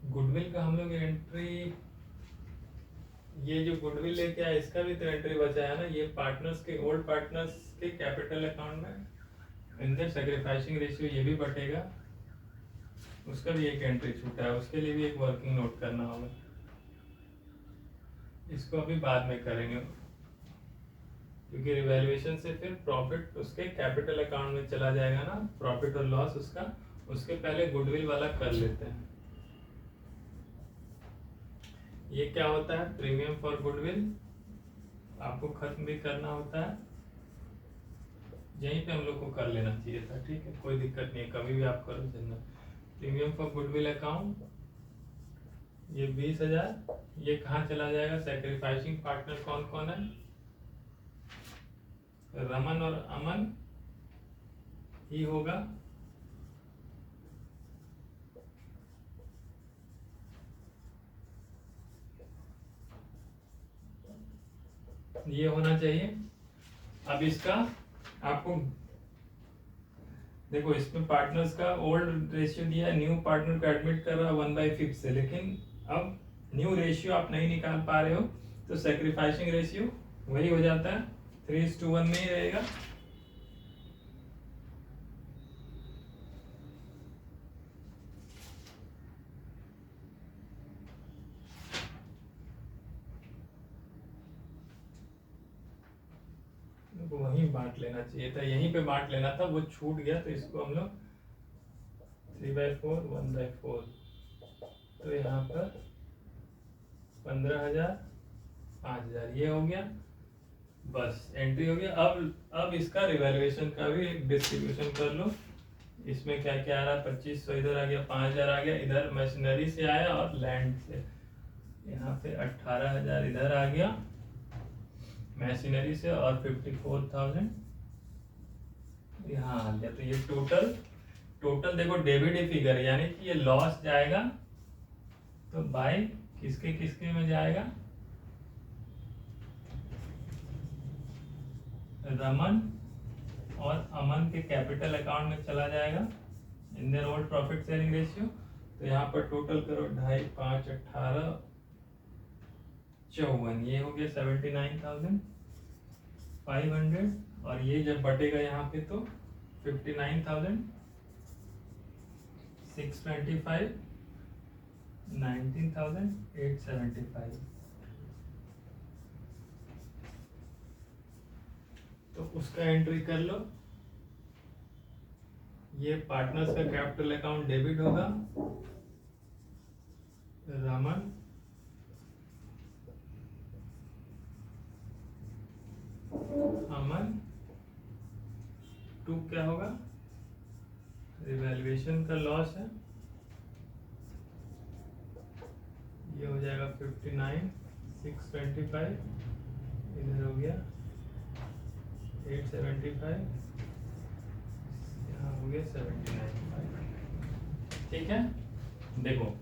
गुडविल का हम लोग एंट्री, ये जो गुडविल लेके आया इसका भी तो एंट्री बचा है ना, ये पार्टनर्स के, ओल्ड पार्टनर्स के कैपिटल अकाउंट में इन सैक्रिफाइसिंग रेशियो ये भी बटेगा, उसका भी एक एंट्री छूटा है, उसके लिए भी एक वर्किंग नोट करना होगा, इसको अभी बाद में करेंगे। क्योंकि रिवैल्यूएशन से फिर प्रॉफिट उसके कैपिटल अकाउंट में चला जाएगा ना, प्रॉफिट और लॉस उसका। उसके पहले गुडविल वाला कर लेते हैं। ये क्या होता है, प्रीमियम फॉर गुडविल, आपको खत्म भी करना होता है, यहीं पे हम लोग को कर लेना चाहिए था, ठीक है, कोई दिक्कत नहीं है, कभी भी आप करो चलना। प्रीमियम फॉर गुडविल अकाउंट, ये 20,000, ये कहाँ चला जाएगा, सैक्रिफाइसिंग पार्टनर कौन कौन है, रमन और अमन ही होगा। ये होना चाहिए। अब इसका आपको देखो, इसमें पार्टनर्स का ओल्ड रेशियो दिया है, न्यू पार्टनर को एडमिट कर रहा है 1/5 से, लेकिन अब न्यू रेशियो आप नहीं निकाल पा रहे हो, तो सैक्रिफाइसिंग रेशियो वही हो जाता है, 3:1 में ही रहेगा। वहीं बांट लेना चाहिए था, यहीं पे बांट लेना था, वो छूट गया, तो इसको हम लोग 3/4 1/4, तो यहाँ पर 15,000 5,000 ये हो गया, बस एंट्री हो गया। अब इसका रिवैल्यूएशन का भी डिस्ट्रीब्यूशन कर लो। इसमें क्या क्या आ रहा है, 2500 इधर आ गया, 5,000 आ गया, इधर मशीनरी से आया और लैंड से, यहाँ पे 18,000 इधर आ गया मशीनरी से, और 54,000 यहाँ आ गया। तो ये टोटल देखो डेबिट ही फिगर, यानी कि ये लॉस जाएगा, तो बाय किसके किसके में जाएगा, रमन और अमन के कैपिटल अकाउंट में चला जाएगा in their old profit sharing ratio. तो यहाँ पर टोटल करो 2.5 5 18 54, ये हो गया 79,500, और ये जब बटेगा यहाँ पे तो 59,625 19,875। तो उसका एंट्री कर लो। ये पार्टनर्स का कैपिटल अकाउंट डेबिट होगा, रमन अमन टू क्या होगा, रिवैल्यूएशन का लॉस है, ये हो जाएगा 59,625, इधर हो गया 875, यहाँ हो गया 79,500, ठीक है। देखो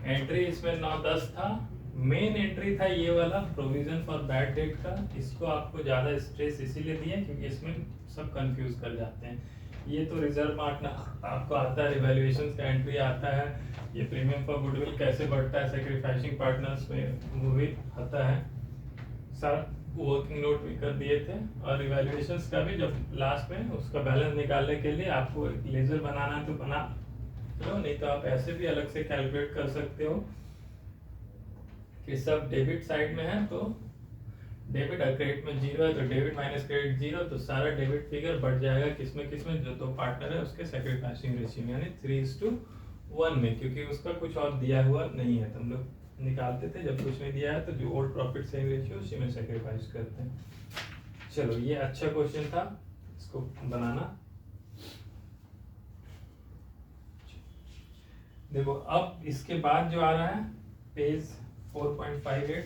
एंट्री इसमें 9-10 था, मेन एंट्री था ये वाला प्रोविजन फॉर बैड डेट का, इसको आपको ज़्यादा स्ट्रेस इसीलिए दिया क्योंकि इसमें सब कंफ्यूज कर जाते हैं। ये तो रिजर्व बांटना आपको आता है, रिवैल्यूएशन का एंट्री आता है, ये प्रीमियम फॉर गुडविल कैसे बढ़ता है सैक्रिफाइसिंग पार्टनर्स में वो भी आता है, सारा वर्किंग नोट भी कर दिए थे, और रिवैल्यूएशंस का भी जब लास्ट में उसका बैलेंस निकालने के लिए आपको एक लेजर बनाना है तो बना लो, नहीं तो आप ऐसे भी अलग से कैलकुलेट कर सकते हो कि सब डेबिट साइड में है तो डेबिट और क्रेडिट में 0 है तो डेबिट माइनस क्रेडिट 0, तो सारा डेबिट फिगर बढ़ जाएगा किसमें किसमें, जो दो पार्टनर है उसके सैक्रिफाइसिंग रेशियो में, यानी 3:1 में, क्योंकि उसका कुछ और दिया हुआ नहीं है, तो हम लोग निकालते थे जब कुछ नहीं दिया है तो जो ओल्ड प्रॉफिट शेयरिंग रेशियो उसी में सैक्रिफाइस करते हैं। चलो ये अच्छा क्वेश्चन था, इसको बनाना। देखो अब इसके बाद जो आ रहा है पेज 4.58,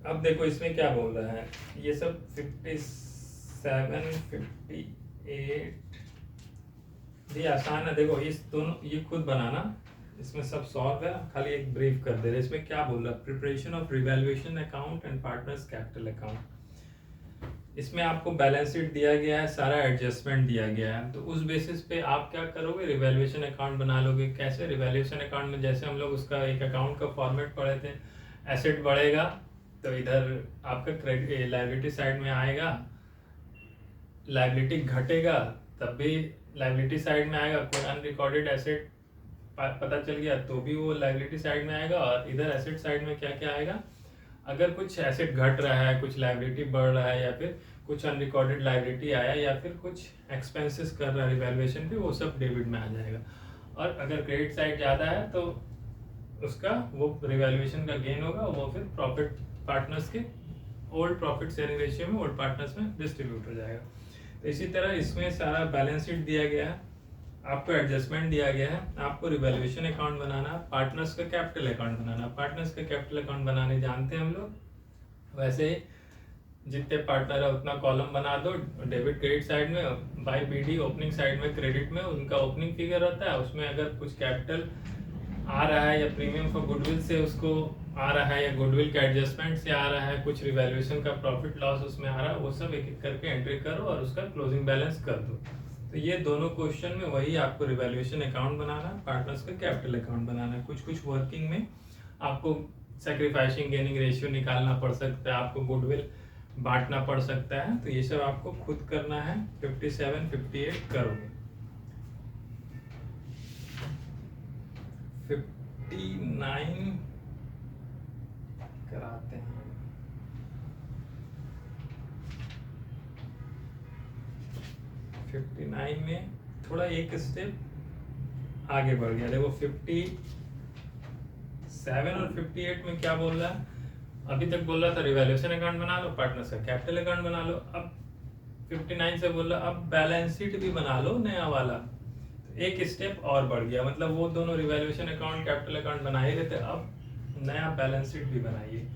अब देखो इसमें क्या बोल रहा है, ये सब 57 58 भी आसान है। देखो इस दोनों ये खुद बनाना, इसमें सब सॉल्व है, खाली एक ब्रीफ कर दे रहे। इसमें क्या बोल रहा है, preparation of revaluation account and partners capital account. इसमें आपको बैलेंस शीट दिया गया है, सारा एडजस्टमेंट दिया गया है, तो उस बेसिस पे आप क्या करोगे, रिवैल्यूएशन अकाउंट बना लोगे। कैसे, रिवैल्यूएशन अकाउंट में जैसे हम लोग उसका एक अकाउंट का फॉर्मेट पढ़े थे, एसेट बढ़ेगा तो इधर आपका क्रेडिट लायबिलिटी साइड में आएगा, लायबिलिटी घटेगा तब भी लायबिलिटी साइड में आएगा, कोई अनरिकॉर्डेड एसेट पता चल गया तो भी वो लायबिलिटी साइड में आएगा, और इधर एसेट साइड में क्या क्या आएगा, अगर कुछ एसेट घट रहा है, कुछ लायबिलिटी बढ़ रहा है, या फिर कुछ अनरिकॉर्डेड लायबिलिटी आया, या फिर कुछ एक्सपेंसेस कर रहा है रिवैल्यूएशन पे, वो सब डेबिट में आ जाएगा। और अगर क्रेडिट साइड ज़्यादा है तो उसका वो रिवैल्यूएशन का गेन होगा, वो फिर प्रॉफिट पार्टनर्स के ओल्ड प्रॉफिट शेयरिंग रेशियो में ओल्ड पार्टनर्स में डिस्ट्रीब्यूट हो जाएगा। तो इसी तरह इसमें सारा बैलेंस शीट दिया गया है, आपको एडजस्टमेंट दिया गया है, आपको रिवैल्यूएशन अकाउंट बनाना, पार्टनर्स का कैपिटल अकाउंट बनाना। पार्टनर्स का कैपिटल अकाउंट बनाने जानते हैं हम लोग, वैसे जितने पार्टनर है उतना कॉलम बना दो, डेबिट क्रेडिट साइड में, बाय बीडी ओपनिंग साइड में क्रेडिट में उनका ओपनिंग फिगर रहता है, उसमें अगर कुछ कैपिटल आ रहा है या प्रीमियम फॉर गुडविल से उसको आ रहा है, या गुडविल के एडजस्टमेंट से आ रहा है, कुछ रिवैल्यूएशन का प्रॉफिट लॉस उसमें आ रहा है, वो सब एक एक करके एंट्री करो और उसका क्लोजिंग बैलेंस कर दो। तो ये दोनों क्वेश्चन में वही आपको रिवैल्यूएशन अकाउंट बनाना, पार्टनर्स का कैपिटल अकाउंट बनाना। कुछ कुछ वर्किंग में आपको सैक्रिफाइसिंग गेनिंग रेशियो निकालना पड़ सकता है, आपको गुडविल बांटना पड़ सकता है, तो ये सब आपको खुद करना है। 57 58 करोगे। 59 कराते हैं। फिफ्टी नाइन में थोड़ा एक स्टेप आगे बढ़ गया। देखो 57 और 58 में क्या बोल रहा है, अभी तक बोल रहा था रिवैल्यूएशन अकाउंट बना लो, पार्टनर्स का कैपिटल अकाउंट बना लो। अब 59 से बोल रहा अब बैलेंस शीट भी बना लो नया वाला। तो एक स्टेप और बढ़ गया, मतलब वो दोनों रिवैल्यूएशन अकाउंट कैपिटल अकाउंट बना ही लेते, अब नया बैलेंस शीट भी बनाइए।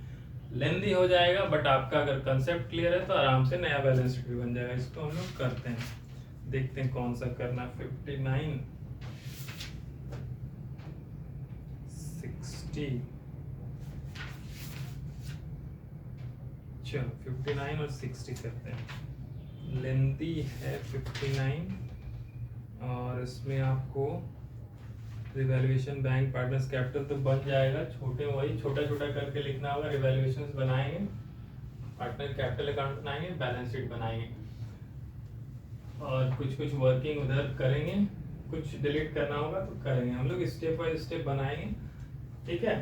लेंदी हो जाएगा, बट आपका अगर कंसेप्ट क्लियर है तो आराम से नया बैलेंस शीट भी बन जाएगा। इसको हम लोग करते हैं, देखते हैं कौन सा करना। 59 60 चलो 59 और 60 करते हैं। लेंथी है 59 और इसमें आपको रिवैल्यूएशन बैंक पार्टनर्स कैपिटल तो बन जाएगा, छोटे वही छोटा छोटा करके लिखना होगा। रिवैल्यूएशन बनाएंगे, पार्टनर कैपिटल अकाउंट बनाएंगे, बैलेंस शीट बनाएंगे, और कुछ कुछ वर्किंग उधर करेंगे, कुछ डिलीट करना होगा तो करेंगे। हम लोग स्टेप बाय स्टेप बनाएंगे, ठीक है।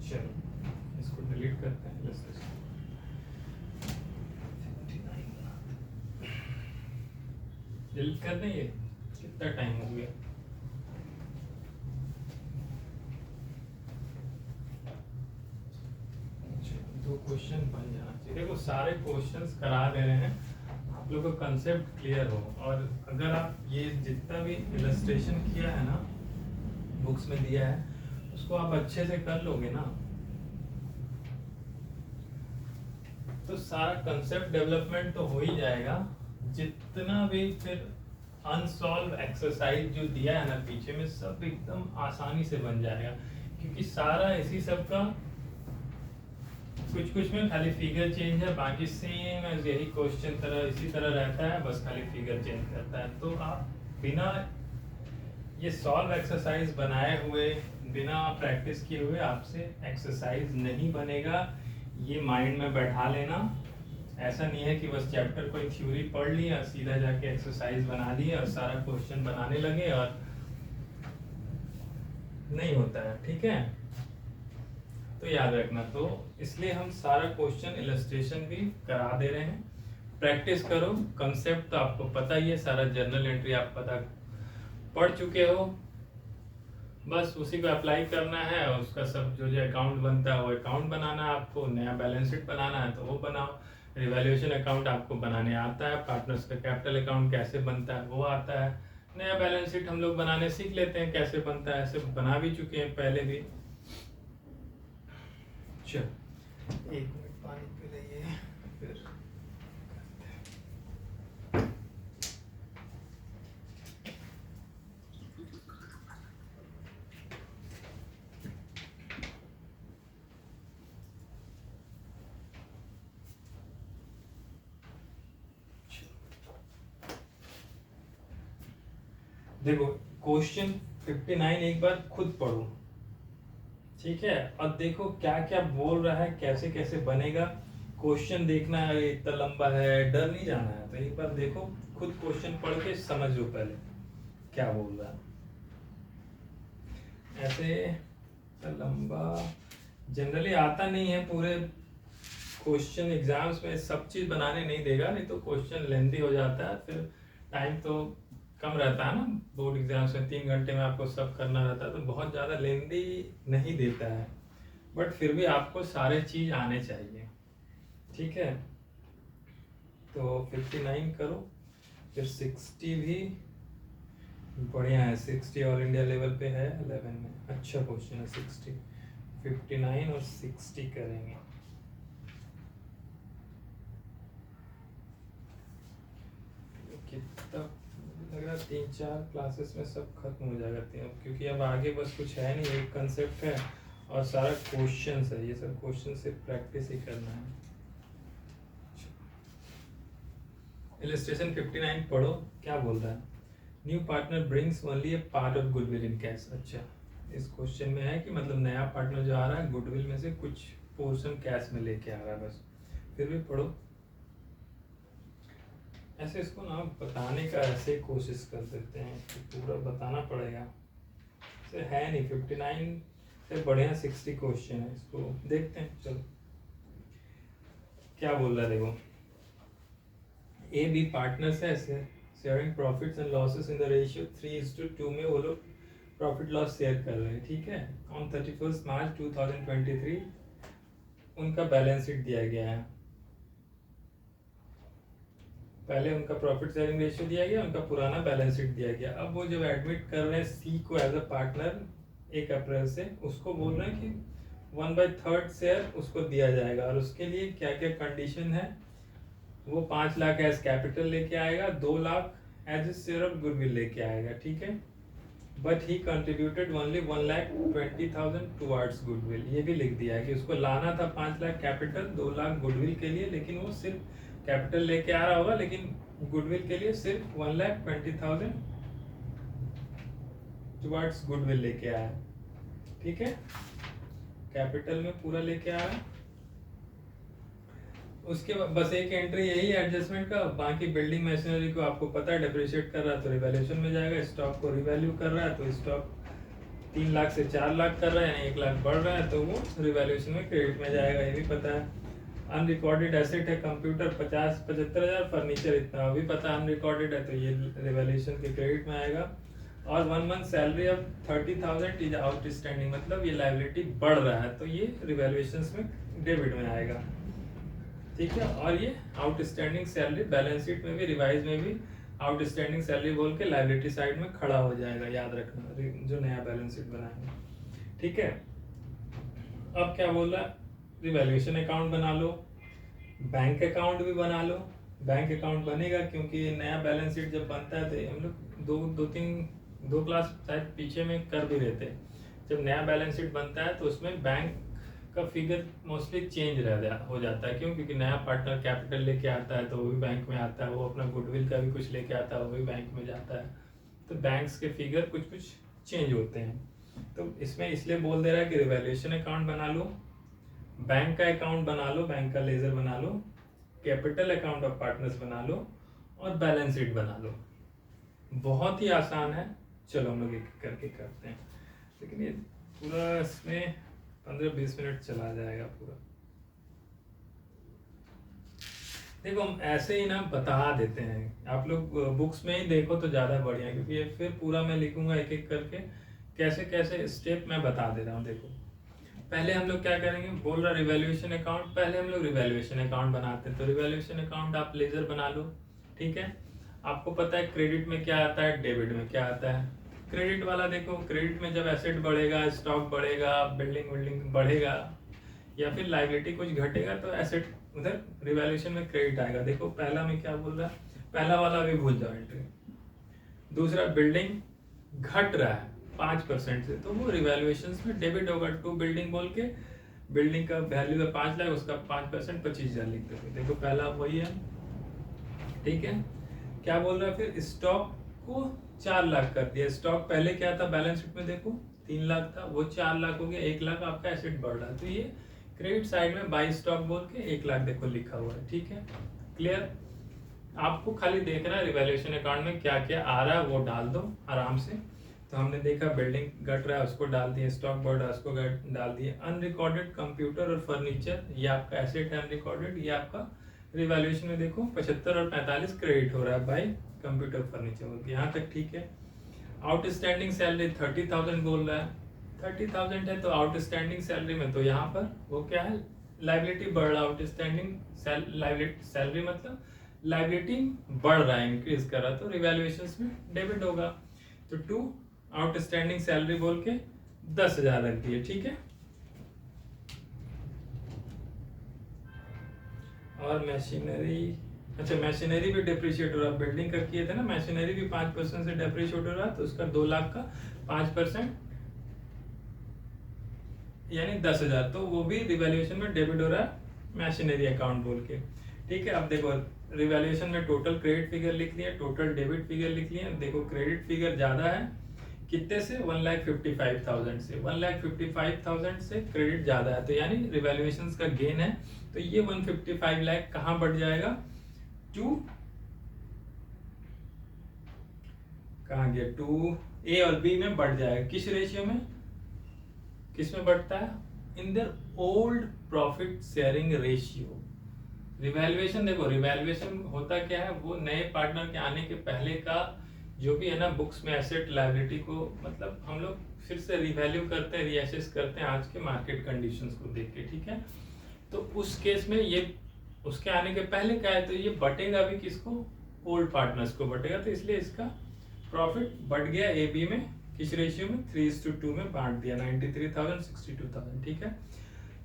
चलो इसको डिलीट करते हैं। डिलीट कर दें, ये कितना टाइम हो गया। दो क्वेश्चन बन जाना चाहिए। देखो सारे क्वेश्चंस करा दे रहे हैं, आप लोग का कंसेप्ट क्लियर हो। और अगर आप ये जितना भी इलस्ट्रेशन किया है ना, बुक्स में दिया है, उसको आप अच्छे से कर लोगे ना, तो सारा कंसेप्ट डेवलपमेंट तो हो ही जाएगा। जितना भी फिर अनसॉल्व एक्सरसाइज जो दिया है ना पीछे में, सब एकदम आसानी से बन जाएगा, क्योंकि सारा इसी सब का, कुछ कुछ में खाली फिगर चेंज है, बाकी सेम एज यही क्वेश्चन तरह इसी तरह रहता है, बस खाली फिगर चेंज करता है। तो आप बिना ये सॉल्व एक्सरसाइज बनाए हुए, बिना प्रैक्टिस किए हुए आपसे एक्सरसाइज नहीं बनेगा, ये माइंड में बैठा लेना। ऐसा नहीं है कि बस चैप्टर कोई थ्योरी पढ़ ली और सीधा जाके एक्सरसाइज बना ली और सारा क्वेश्चन बनाने लगे, और नहीं होता है, ठीक है। तो याद रखना, तो इसलिए हम सारा क्वेश्चन इलस्ट्रेशन भी करा दे रहे हैं। प्रैक्टिस करो, कंसेप्ट तो आपको पता ही है, सारा जर्नल एंट्री आप पता पढ़ चुके हो, बस उसी को अप्लाई करना है। और उसका सब जो जो अकाउंट बनता है वो अकाउंट बनाना है आपको, नया बैलेंस शीट बनाना है तो वो बनाओ। रिवैल्यूएशन अकाउंट आपको बनाने आता है, पार्टनर्स का कैपिटल अकाउंट कैसे बनता है वो आता है, नया बैलेंस शीट हम लोग बनाने सीख लेते हैं कैसे बनता है, ऐसे बना भी चुके हैं पहले भी। चल 1 मिनट पानी पी लीजिए फिर। देखो क्वेश्चन 59 एक बार खुद पढ़ो, ठीक है, और देखो क्या क्या बोल रहा है, कैसे कैसे बनेगा। क्वेश्चन देखना है, इतना लंबा है, डर नहीं जाना है, तो एक बार देखो खुद क्वेश्चन पढ़ के समझो पहले क्या बोल रहा है। ऐसे लंबा जनरली आता नहीं है पूरे क्वेश्चन एग्जाम्स में, सब चीज़ बनाने नहीं देगा, नहीं तो क्वेश्चन लेंथी हो जाता है, फिर टाइम तो कम रहता है ना बोर्ड एग्जाम्स में, 3 घंटे में आपको सब करना रहता है, तो बहुत ज़्यादा लेंथी नहीं देता है, बट फिर भी आपको सारे चीज़ आने चाहिए, ठीक है। तो 59 करो, फिर 60 भी बढ़िया है, 60 ऑल इंडिया लेवल पे है 11 में, अच्छा क्वेश्चन है 60। 59 और 60 करेंगे। कितना लग रहा है 3-4 क्लासेस में सब खत्म हो जाएगा, क्योंकि अब आगे बस कुछ है नहीं, एक कंसेप्ट है और सारा क्वेश्चंस है, ये सब क्वेश्चन से प्रैक्टिस ही करना है। इलस्ट्रेशन 59 पढ़ो, क्या बोल रहा है, new partner brings only A part of goodwill in cash. अच्छा, इस क्वेश्चन में है कि मतलब नया पार्टनर जो आ रहा है गुडविल में से कुछ पोर्शन कैश में लेके आ रहा है, बस फिर भी पढ़ो। ऐसे इसको ना बताने का ऐसे कोशिश कर देते हैं कि पूरा बताना पड़ेगा, ऐसे है नहीं। 59 से बढ़िया 60 क्वेश्चन है, इसको देखते हैं। चलो क्या बोल रहा है देखो, ए बी पार्टनर्स है, sharing profits and losses in the ratio 3:2 में वो लोग प्रॉफिट लॉस शेयर कर रहे हैं, ठीक है। ऑन 31 मार्च 2023 उनका बैलेंस शीट दिया गया है, पहले उनका प्रॉफिट शेयरिंग रेशियो दिया गया, उनका पुराना बैलेंस शीट दिया गया। अब वो जब एडमिट कर रहे हैं सी को एज अ पार्टनर 1 अप्रैल से, उसको बोल रहे हैं कि 1/3 शेयर उसको दिया जाएगा, और उसके लिए क्या क्या कंडीशन है, वो 5 लाख एज कैपिटल लेके आएगा, 2 lakh as a share of goodwill लेके आएगा, ठीक है। But he contributed only 1,20,000 towards goodwill, ये भी लिख दिया है कि उसको लाना था 5 लाख कैपिटल, 2 लाख गुडविल के लिए, लेकिन वो सिर्फ कैपिटल लेके आ रहा होगा, लेकिन गुडविल के लिए सिर्फ 1,20,000 टुवर्ड्स गुडविल लेके आया, ठीक है। कैपिटल में पूरा लेके आया, उसके बाद बस एक एंट्री यही है एडजस्टमेंट का, बाकी बिल्डिंग मशीनरी को आपको पता है डिप्रिशिएट कर रहा है तो रिवैल्यूएशन में जाएगा, स्टॉक को रिवैल्यू कर रहा है तो स्टॉक 3 लाख से 4 लाख कर रहा है, यानी 1 लाख बढ़ रहा है तो वो रिवैल्यूएशन में क्रेडिट में जाएगा, ये भी पता है। अनरिकॉर्डेड एसेट है कंप्यूटर 75 हज़ार, फर्नीचर इतना, वो भी पता अनरिकॉर्डेड है तो ये रिवैल्यूएशन के क्रेडिट में आएगा। और 1 month salary of 30,000 is outstanding, मतलब ये लायबिलिटी बढ़ रहा है तो ये रिवैल्यूएशन में डेबिट में आएगा, ठीक है। और ये आउटस्टैंडिंग सैलरी बैलेंस शीट में भी, रिवाइज में भी आउटस्टैंडिंग सैलरी बोल के लायबिलिटी साइड में खड़ा हो जाएगा, याद रखना जो नया बैलेंस शीट बनाएंगे, ठीक है। अब क्या बोल रहा है, रिवैल्यूएशन अकाउंट बना लो, बैंक अकाउंट भी बना लो। बैंक अकाउंट बनेगा क्योंकि नया बैलेंस शीट जब बनता है तो हम लोग 2 क्लास शायद पीछे में कर भी रहे थे, जब नया बैलेंस शीट बनता है तो उसमें बैंक का फिगर मोस्टली चेंज हो जाता है, क्यों, क्योंकि नया पार्टनर कैपिटल लेके आता है तो वो भी बैंक में आता है, वो अपना गुडविल का भी कुछ लेके आता है वो भी बैंक में जाता है, तो बैंक्स के फिगर कुछ कुछ चेंज होते हैं। तो इसमें इसलिए बोल दे रहा है कि रिवैल्यूएशन अकाउंट बना लो, बैंक का अकाउंट बना लो, बैंक का लेजर बना लो, कैपिटल अकाउंट ऑफ पार्टनर्स बना लो और बैलेंस शीट बना लो। बहुत ही आसान है, चलो हम लोग एक करके करते हैं, लेकिन ये पूरा इसमें 15-20 मिनट चला जाएगा पूरा। देखो हम ऐसे ही ना बता देते हैं, आप लोग बुक्स में ही देखो तो ज़्यादा बढ़िया, क्योंकि ये फिर पूरा मैं लिखूंगा एक एक करके, कैसे कैसे स्टेप मैं बता दे रहा हूँ। देखो पहले हम लोग क्या करेंगे, बोल रहा रिवैल्यूएशन अकाउंट, पहले हम लोग रिवैल्यूएशन अकाउंट बनाते हैं, तो रिवैल्यूएशन अकाउंट आप लेजर बना लो, ठीक है। आपको पता है क्रेडिट में क्या आता है, डेबिट में क्या आता है। क्रेडिट वाला देखो, क्रेडिट में जब एसेट बढ़ेगा, स्टॉक बढ़ेगा, बिल्डिंग बढ़ेगा या फिर लायबिलिटी कुछ घटेगा तो एसेट उधर रिवैल्यूएशन में क्रेडिट आएगा। देखो पहला में क्या बोल रहा है, पहला वाला भी भूल जाओ एंट्री। दूसरा, बिल्डिंग घट रहा है 5% से, तो वो रिवैल्यूएशन में डेबिट होगा, टू बिल्डिंग बोल के बिल्डिंग का वैल्यू है 5 लाख, उसका 5% 25,000 लिख दो। देखो पहला वही है, ठीक है। क्या बोल रहा है फिर, स्टॉक को 4 लाख कर दिया, स्टॉक पहले क्या था बैलेंस शीट में देखो 3 लाख था, वो 4 लाख हो गया, 1 लाख आपका एसेट बढ़ रहा है, तो ये क्रेडिट साइड में बाई स्टॉक बोल के 1 लाख देखो लिखा हुआ है, ठीक है। क्लियर, आपको खाली देखना है रिवैल्यूएशन अकाउंट में क्या क्या आ रहा है वो डाल दो आराम से, तो हमने देखा बिल्डिंग घट रहा है, उसको डाल दिए, स्टॉक बढ़ रहा है, उसको डाल दिए। अनरिकॉर्डेड कंप्यूटर और फर्नीचर, ये आपका एसेट है अनरिकॉर्डेड, ये आपका रिवैल्यूएशन में देखो 75 और 45 क्रेडिट हो रहा है बाय कंप्यूटर फर्नीचर। यहाँ तक ठीक है। आउटस्टैंडिंग सैलरी 30,000 बोल रहा है, 30,000 है तो आउटस्टैंडिंग सैलरी में तो यहाँ पर वो क्या है, लाइबिलिटी बढ़ रहा है। आउटस्टैंडिंग लाइबिलिटी सैलरी मतलब लाइबिलिटी बढ़ रहा है, इंक्रीज कर रहा है, तो रिवैल्यूएशन में डेबिट होगा। तो 2 आउटस्टैंडिंग सैलरी बोल के 10,000 रख दिए, ठीक है। और मशीनरी, अच्छा मशीनरी भी डिप्रिशिएट हो रहा है, बिल्डिंग का किए थे ना, मशीनरी भी 5% से डिप्रिशिएट हो रहा है, तो उसका 2 लाख का 5% यानी 10,000, तो वो भी रिवैल्यूएशन में डेबिट हो रहा है मशीनरी अकाउंट बोल के, ठीक है। अब देखो रिवैल्यूएशन में टोटल क्रेडिट फिगर लिख लिया, टोटल डेबिट फिगर लिख लिया। देखो क्रेडिट फिगर ज्यादा है कितने से, 1,55,000 से, 1,55,000 से क्रेडिट ज्यादा है, तो यानी रिवैल्यूएशन का गेन है। तो ये 155 लाख कहाँ बढ़ जाएगा, टू कहाँ गया, टू ए और बी में बढ़ जाएगा। किस रेशियो में, किस में बढ़ता है, in their old profit sharing ratio. Revaluation देखो, रिवैल्यूएशन होता क्या है, वो नए पार्टनर के आने के पहले का जो भी है ना बुक्स में एसेट लायबिलिटी को मतलब हम लोग फिर से रिवैल्यू करते हैं, रीअसेस करते हैं आज के मार्केट कंडीशंस को देख के, ठीक है। तो उस केस में ये उसके आने के पहले क्या है, तो ये बटेगा भी किसको, ओल्ड पार्टनर्स को बटेगा, तो इसलिए इसका प्रॉफिट बढ़ गया ए बी में, किस रेशियो में, 3:2 में बांट दिया, 93,000 62,000, ठीक है।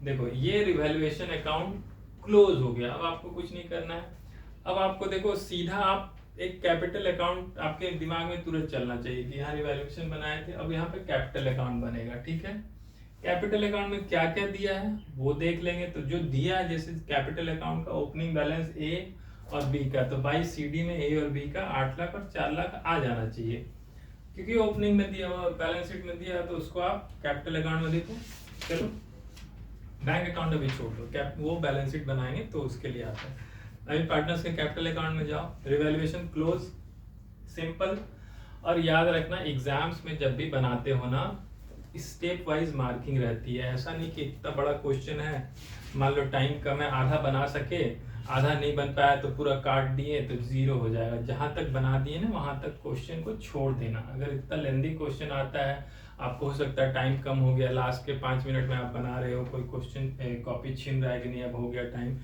देखो ये रिवैल्यूएशन अकाउंट क्लोज हो गया। अब आपको कुछ नहीं करना है, अब आपको देखो सीधा आप एक कैपिटल अकाउंट आपके दिमाग में तुरंत चलना चाहिए कि यहाँ रिवैल्यूएशन बनाए थे, अब यहाँ पे कैपिटल अकाउंट बनेगा, ठीक है। कैपिटल अकाउंट में क्या क्या दिया है वो देख लेंगे। तो जो दिया है, जैसे कैपिटल अकाउंट का ओपनिंग बैलेंस ए और बी का, तो बाई सीडी में ए और बी का 8 लाख और 4 लाख आ जाना चाहिए, क्योंकि ओपनिंग में दिया हुआ, बैलेंस शीट में दिया है, तो उसको आप कैपिटल अकाउंट में देखो। चलो बैंक अकाउंट अभी छोड़ दो, वो बैलेंस शीट बनाएंगे तो उसके लिए आता है। अभी पार्टनर्स के कैपिटल अकाउंट में जाओ, रिवैल्यूएशन क्लोज, सिंपल। और याद रखना एग्जाम्स में जब भी बनाते हो ना, स्टेप वाइज मार्किंग रहती है। ऐसा नहीं कि इतना बड़ा क्वेश्चन है, मान लो टाइम कम है, आधा बना सके, आधा नहीं बन पाया तो पूरा काट दिए तो 0 हो जाएगा। जहां तक बना दिए ना वहां तक क्वेश्चन को छोड़ देना। अगर इतना लेंदी क्वेश्चन आता है, आपको हो सकता है टाइम कम हो गया, लास्ट के 5 मिनट में आप बना रहे हो, कोई क्वेश्चन कॉपी छीन रहा है कि नहीं, अब हो गया टाइम,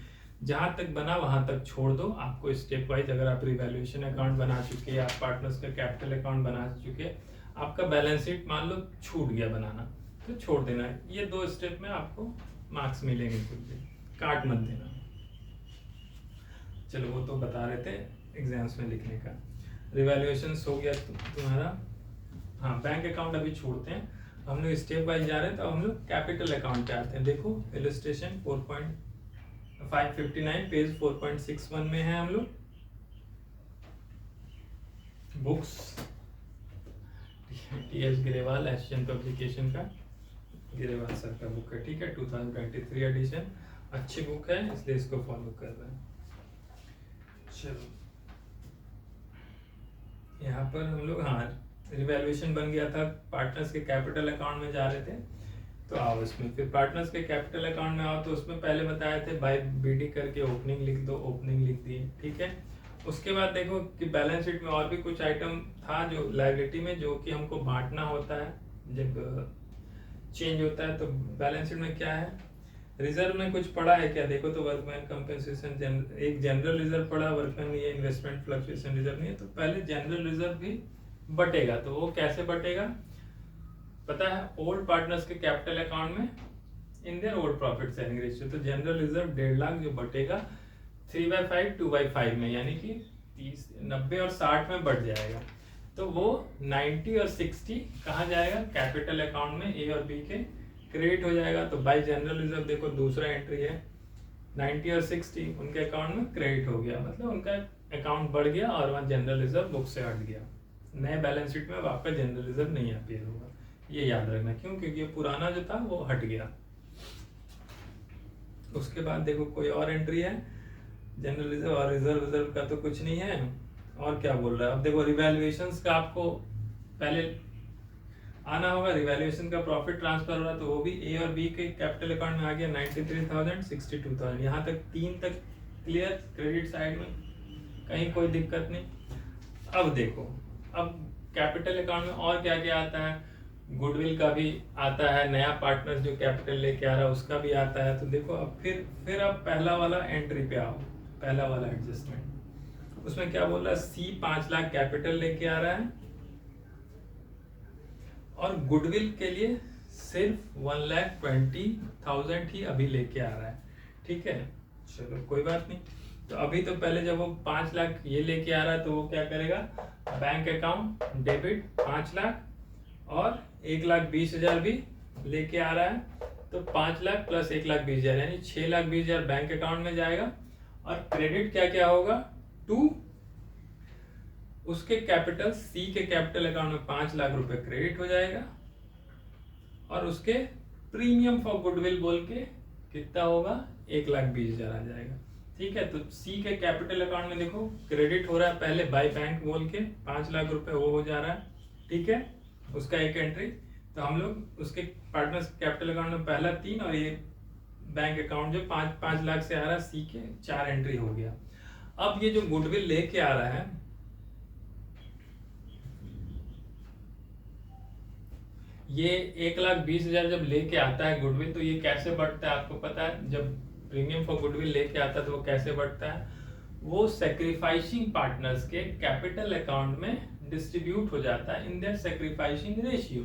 जहां तक बना वहां तक छोड़ दो। आपको स्टेप वाइज, अगर आप रिवैल्यूएशन अकाउंट बना चुके, आप पार्टनर्स का कैपिटल अकाउंट बना चुके, आपका बैलेंस शीट मान लो छूट गया बनाना, तो छोड़ देना है। ये 2 स्टेप में आपको मार्क्स मिलेंगे, कुछ भी काट मत देना। चलो वो तो बता रहे थे एग्जाम्स में लिखने का। रिवैल्यूएशन हो गया तुम्हारा। हाँ बैंक अकाउंट अभी छोड़ते हैं, हम लोग स्टेप वाइज जा रहे हैं, तो हम लोग कैपिटल अकाउंट पे आते हैं। देखो इलस्ट्रेशन 559 पेज 4.61 में है हम लोग, books TS Grewal Asian publication का, ग्रेवाल सर का बुक है, ठीक है, 2023 एडिशन, अच्छी बुक है इसलिए इसको फॉलो कर रहे हैं। चलो यहाँ पर हम लोग, हाँ रिवैल्यूएशन बन गया था, पार्टनर्स के कैपिटल अकाउंट में जा रहे थे, तो आओ इसमें फिर पार्टनर्स के कैपिटल अकाउंट में आओ, तो उसमें पहले बताए थे बाय बीडी करके ओपनिंग लिख दो, ओपनिंग लिख दी, ठीक है। उसके बाद देखो कि बैलेंस शीट में और भी कुछ आइटम था जो लायबिलिटी में, जो कि हमको बांटना होता है जब चेंज होता है। तो बैलेंस शीट में क्या है, रिजर्व में कुछ पड़ा है क्या, देखो तो वर्कमैन कंपेंसेशन, एक जनरल रिजर्व पड़ा, वर्कमैन में ये इन्वेस्टमेंट फ्लक्चुएशन रिजर्व नहीं है, तो पहले जनरल रिजर्व भी बटेगा। तो वो कैसे बटेगा पता है, ओल्ड पार्टनर्स के कैपिटल अकाउंट में in their old profit sharing ratio. तो जनरल रिजर्व 1.5 लाख जो बटेगा 3/5 2/5 में, यानी कि 30 90 और 60 में बढ़ जाएगा। तो वो 90 और 60 कहाँ जाएगा, कैपिटल अकाउंट में ए और बी के क्रेडिट हो जाएगा। तो बाय जनरल रिजर्व देखो दूसरा एंट्री है, 90 और 60 उनके अकाउंट में क्रेडिट हो गया, मतलब उनका अकाउंट बढ़ गया और वहाँ जनरल रिजर्व बुक से हट गया। नए बैलेंस शीट में अब आपका जनरल रिजर्व नहीं अपीयर होगा, ये याद रखना। क्यों, क्योंकि ये पुराना जो था वो हट गया। उसके बाद देखो कोई और एंट्री है, जनरल रिजर्व और रिजर्व का तो कुछ नहीं है। और क्या बोल रहा है, अब देखो रिवैल्यूएशंस का आपको पहले आना होगा। रिवैल्यूएशन का प्रॉफिट ट्रांसफर हो रहा है तो वो भी ए और बी के कैपिटल अकाउंट में आ गया 93,000 62,000। यहाँ तक 3 तक क्लियर। क्रेडिट साइड में कहीं कोई दिक्कत नहीं। अब देखो, अब कैपिटल अकाउंट में और क्या क्या आता है। गुडविल का भी आता है, नया पार्टनर जो कैपिटल लेके आ रहा है उसका भी आता है। तो देखो अब फिर अब पहला वाला एंट्री पे आओ, पहला वाला एडजस्टमेंट। उसमें क्या बोल रहा है, सी 5 लाख कैपिटल लेके आ रहा है और गुडविल के लिए सिर्फ 1,20,000 ही अभी लेके आ रहा है। ठीक है, चलो कोई बात नहीं। तो अभी तो पहले जब वो 5 लाख ये लेके आ रहा है तो वो क्या करेगा, बैंक अकाउंट डेबिट 5 लाख और 1,20,000 भी लेके आ रहा है। तो 5 लाख प्लस 1,20,000 यानी 6,20,000 बैंक अकाउंट में जाएगा। और क्रेडिट क्या क्या होगा, टू उसके कैपिटल, सी के कैपिटल अकाउंट में 5 लाख रुपए क्रेडिट हो जाएगा और उसके प्रीमियम फॉर गुडविल बोल के कितना होगा, 1,20,000 आ जाएगा। ठीक है, तो सी के कैपिटल अकाउंट में देखो क्रेडिट हो रहा है पहले बाय बैंक बोल के 5 लाख रुपए वो हो जा रहा है। ठीक है, उसका एक एंट्री। तो हम लोग उसके पार्टनर्स कैपिटल अकाउंट में पहला 3 और ये बैंक अकाउंट जो 5 लाख से आ रहा है सी के 4 एंट्री हो गया। अब ये जो गुडविल लेके आ रहा है, ये 1,20,000 जब लेके आता है गुडविल तो ये कैसे बढ़ता है आपको पता है। जब प्रीमियम फॉर गुडविल लेके आता है तो वो कैसे बढ़ता है, वो सैक्रिफाइसिंग पार्टनर्स के कैपिटल अकाउंट में डिस्ट्रीब्यूट हो जाता है इन देयर सैक्रिफाइसिंग रेशियो।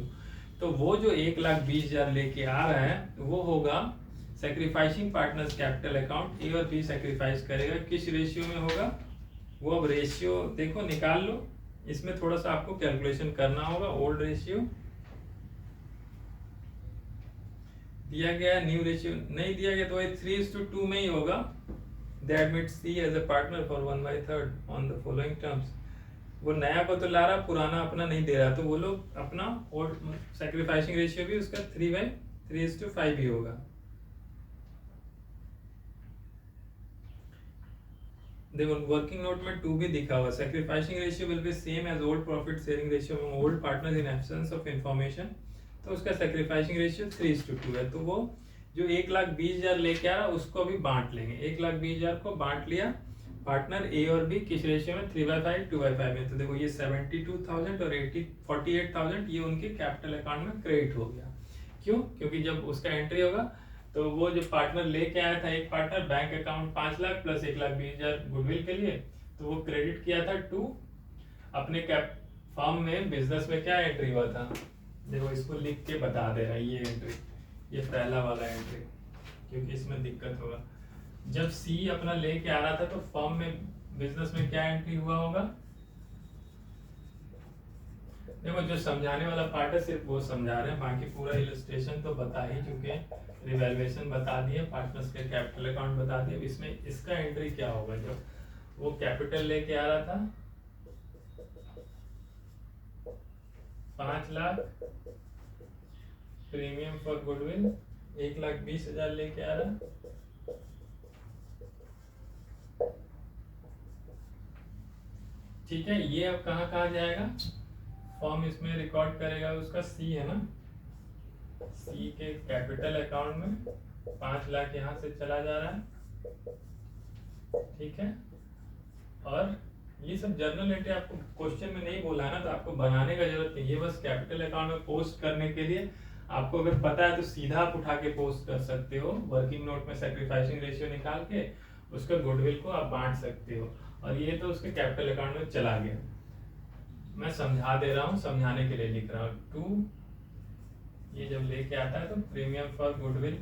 तो वो जो 1,20,000 लेके आ रहा है वो होगा सैक्रिफाइसिंग पार्टनर्स कैपिटल अकाउंट, ए और बी सैक्रिफाइस करेगा। किस रेशियो में होगा, वो अब रेशियो देखो निकाल लो। इसमें थोड़ा सा आपको कैलकुलेशन करना होगा। ओल्ड रेशियो दिया गया, न्यू रेशियो नहीं दिया गया तो वही 3:2 में ही होगा। That means C as a partner for 1/3 on the following terms. वो नया को तो ला रहा, पुराना अपना नहीं दे रहा, तो वो लोग अपना और सैक्रिफाइसिंग रेशियो भी उसका 3/3:5 ही होगा। देखो वर्किंग नोट में 2 भी दिखा हुआ। Sacrificing ratio will be same as old profit sharing ratio among old partners in absence of information. तो उसका सैक्रिफाइसिंग रेशियो 3:2 है। तो वो जो 1,20,000 लेके आ रहा है उसको भी बांट लेंगे। 1,20,000 को बांट लिया पार्टनर ए और बी किस रेशियो में, 3/5 2/5 में। तो देखो ये 72,000 और 48,000 ये उनके कैपिटल अकाउंट में क्रेडिट हो गया। क्यों, क्योंकि जब उसका एंट्री होगा तो वो जो पार्टनर लेके आया था, एक partner bank account 5 lakh plus 1,20,000 goodwill के लिए, तो वो क्रेडिट किया था टू अपने कैप फर्म में। बिजनेस में क्या एंट्री हुआ था, देखो इसको लिख के बता दे रहा है। ये एंट्री, ये पहला वाला एंट्री, क्योंकि इसमें दिक्कत होगा। जब सी अपना लेके आ रहा था तो फर्म में बिजनेस में क्या एंट्री हुआ होगा। देखो जो समझाने वाला पार्ट है सिर्फ वो समझा रहे हैं, बाकी पूरा इलस्ट्रेशन तो बता ही चुके हैं। रिवैल्यूएशन बता दिए, पार्टनर्स के कैपिटल अकाउंट बता दिए। इसमें इसका एंट्री क्या होगा, जब वो कैपिटल लेके आ रहा था 5 लाख, प्रीमियम फॉर गुडविल 1,20,000 लेके आ रहा। ठीक है, ये अब कहाँ कहाँ जाएगा, फॉर्म इसमें रिकॉर्ड करेगा उसका सी है ना, सी के कैपिटल अकाउंट में 5 लाख यहाँ से चला जा रहा है। ठीक है, और ये सब जर्नल एंट्री आपको क्वेश्चन में नहीं बोला है ना, तो आपको बनाने का जरूरत नहीं। ये बस कैपिटल अकाउंट में पोस्ट करने के लिए आपको अगर पता है तो सीधा आप उठा के पोस्ट कर सकते हो। वर्किंग नोट में सैक्रिफाइसिंग रेशियो निकाल के उसका गुडविल को आप बांट सकते हो। और ये तो उसके कैपिटल अकाउंट में चला गया। मैं समझा दे रहा हूँ, समझाने के लिए लिख रहा हूँ। टू ये जब लेके आता है तो प्रीमियम फॉर गुडविल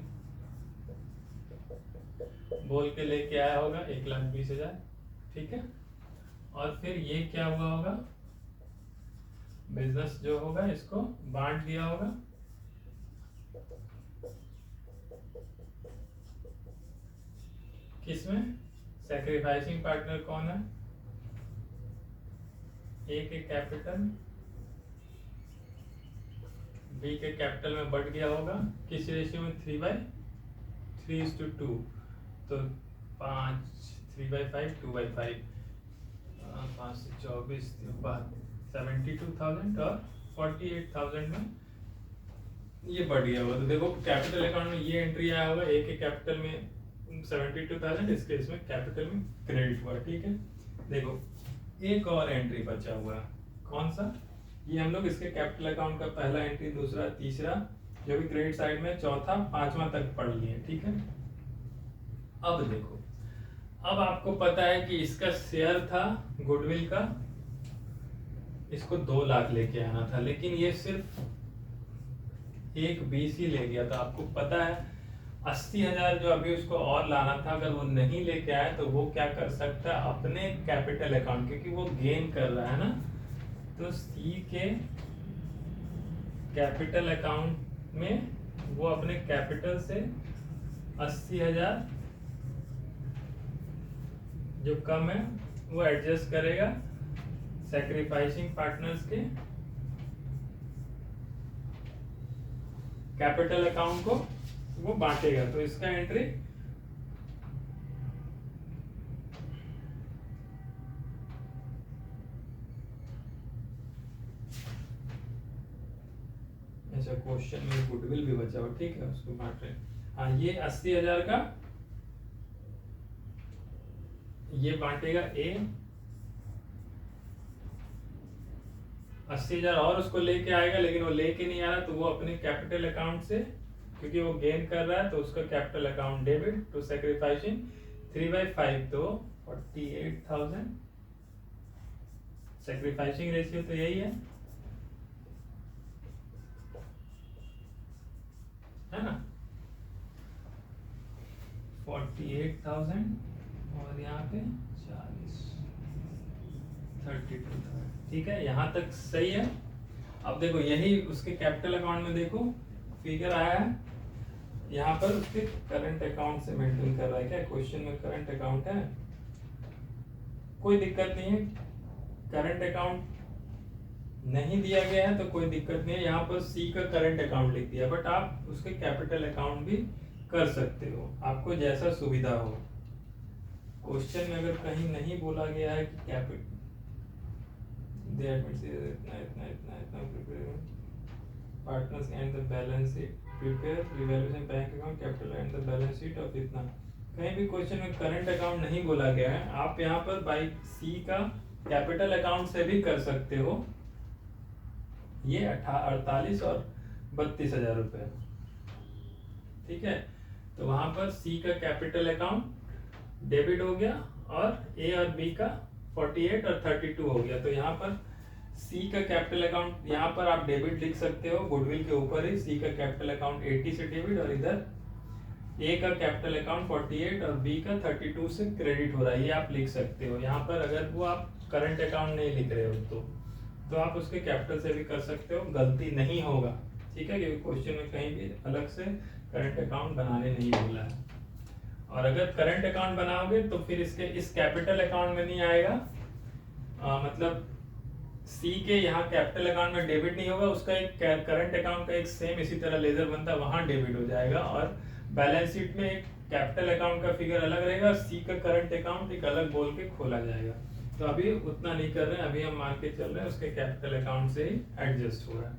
बोल के लेके आया होगा 1,20,000। ठीक है, और फिर ये क्या हुआ होगा, बिजनेस जो होगा इसको बांट दिया होगा। किसमें, सैक्रिफाइसिंग पार्टनर कौन है, ए के कैपिटल, बी के कैपिटल में बढ़ गया होगा किस रेशियो में, 3/3:2। तो 3/5 2/5, 5 से 24 72,000 और 48,000 में ये बढ़ गया हुआ। तो देखो कैपिटल अकाउंट में ये एंट्री आया हुआ, ए के कैपिटल में 72,000, इसके इसमें कैपिटल में क्रेडिट हुआ, ठीक है। देखो एक और एंट्री बचा हुआ है, कौन सा, ये हम लोग इसके कैपिटल अकाउंट का पहला एंट्री, दूसरा, तीसरा, जो भी क्रेडिट साइड में, चौथा, पांचवा तक पढ़ लिए, ठीक है। अब देखो, अब आपको पता है कि इसका शेयर था गुडविल का, इसको 2 लाख लेके आना था, लेकिन ये सिर्फ 1,20 ही ले गया। तो आपको पता है 80,000 जो अभी उसको और लाना था, अगर वो नहीं लेके आया तो वो क्या कर सकता है, अपने कैपिटल अकाउंट, क्योंकि वो गेन कर रहा है ना, तो सी के कैपिटल अकाउंट में वो अपने कैपिटल से 80,000 जो कम है वो एडजस्ट करेगा सैक्रिफाइसिंग पार्टनर्स के कैपिटल अकाउंट को वो बांटेगा। तो इसका एंट्री अच्छा, क्वेश्चन में गुडविल भी बचा हुआ, ठीक है, उसको बांट रहे। हाँ, ये 80,000 का ये बांटेगा ए, 80,000 और उसको लेके आएगा, लेकिन वो लेके नहीं आ रहा, तो वो अपने कैपिटल अकाउंट से, क्योंकि वो गेन कर रहा है, तो उसका capital account debit to sacrificing 3/5, तो 48,000 सैक्रिफाइसिंग रेशियो तो यही है ना, 48,000 और यहाँ पे 40, 32,000, ठीक है, यहाँ तक सही है। अब देखो यही उसके कैपिटल अकाउंट में देखो फिगर आया है, यहाँ पर उसके करंट अकाउंट से मेंटेन कर रहा है, क्या क्वेश्चन में करंट अकाउंट है, कोई दिक्कत नहीं है, करंट अकाउंट नहीं दिया गया है तो कोई दिक्कत नहीं है, यहाँ पर सी का करंट अकाउंट लिख दिया, बट आप उसके कैपिटल अकाउंट भी कर सकते हो, आपको जैसा सुविधा हो। क्वेश्चन में अगर कहीं नहीं बोला गया है कि capital partners and the balance sheet prepare revaluation bank account capital and the balance sheet of इतना, कहीं भी क्वेश्चन में करंट अकाउंट नहीं बोला गया है, आप यहाँ पर बाई सी का कैपिटल अकाउंट से भी कर सकते हो। ये 48 और 32,000 रुपए, ठीक है, तो वहां पर सी का कैपिटल अकाउंट डेबिट हो गया और ए और बी का 48 और 32 हो गया। तो यहाँ पर सी का कैपिटल अकाउंट, यहाँ पर आप डेबिट लिख सकते हो, गुडविल के ऊपर ही सी का कैपिटल अकाउंट 80 से डेबिट, और इधर ए का कैपिटल अकाउंट 48 और बी का 32 से क्रेडिट हो रहा है, ये आप लिख सकते हो। यहाँ पर अगर वो आप करंट अकाउंट नहीं लिख रहे हो तो आप उसके कैपिटल से भी कर सकते हो, गलती नहीं होगा, ठीक है, क्योंकि क्वेश्चन में कहीं भी अलग से करंट अकाउंट बनाने नहीं बोला है। और अगर करंट अकाउंट बनाओगे तो फिर इसके इस कैपिटल अकाउंट में नहीं आएगा, मतलब सी के यहाँ कैपिटल अकाउंट में डेबिट नहीं होगा, उसका एक करंट अकाउंट का एक सेम इसी तरह लेजर बनता है, वहां डेबिट हो जाएगा, और बैलेंस शीट में एक कैपिटल अकाउंट का फिगर अलग रहेगा, सी का करंट अकाउंट एक अलग बोल के खोला जाएगा। तो अभी उतना नहीं कर रहे हैं, अभी हम मान के चल रहे हैं उसके कैपिटल अकाउंट से ही एडजस्ट हो रहा है,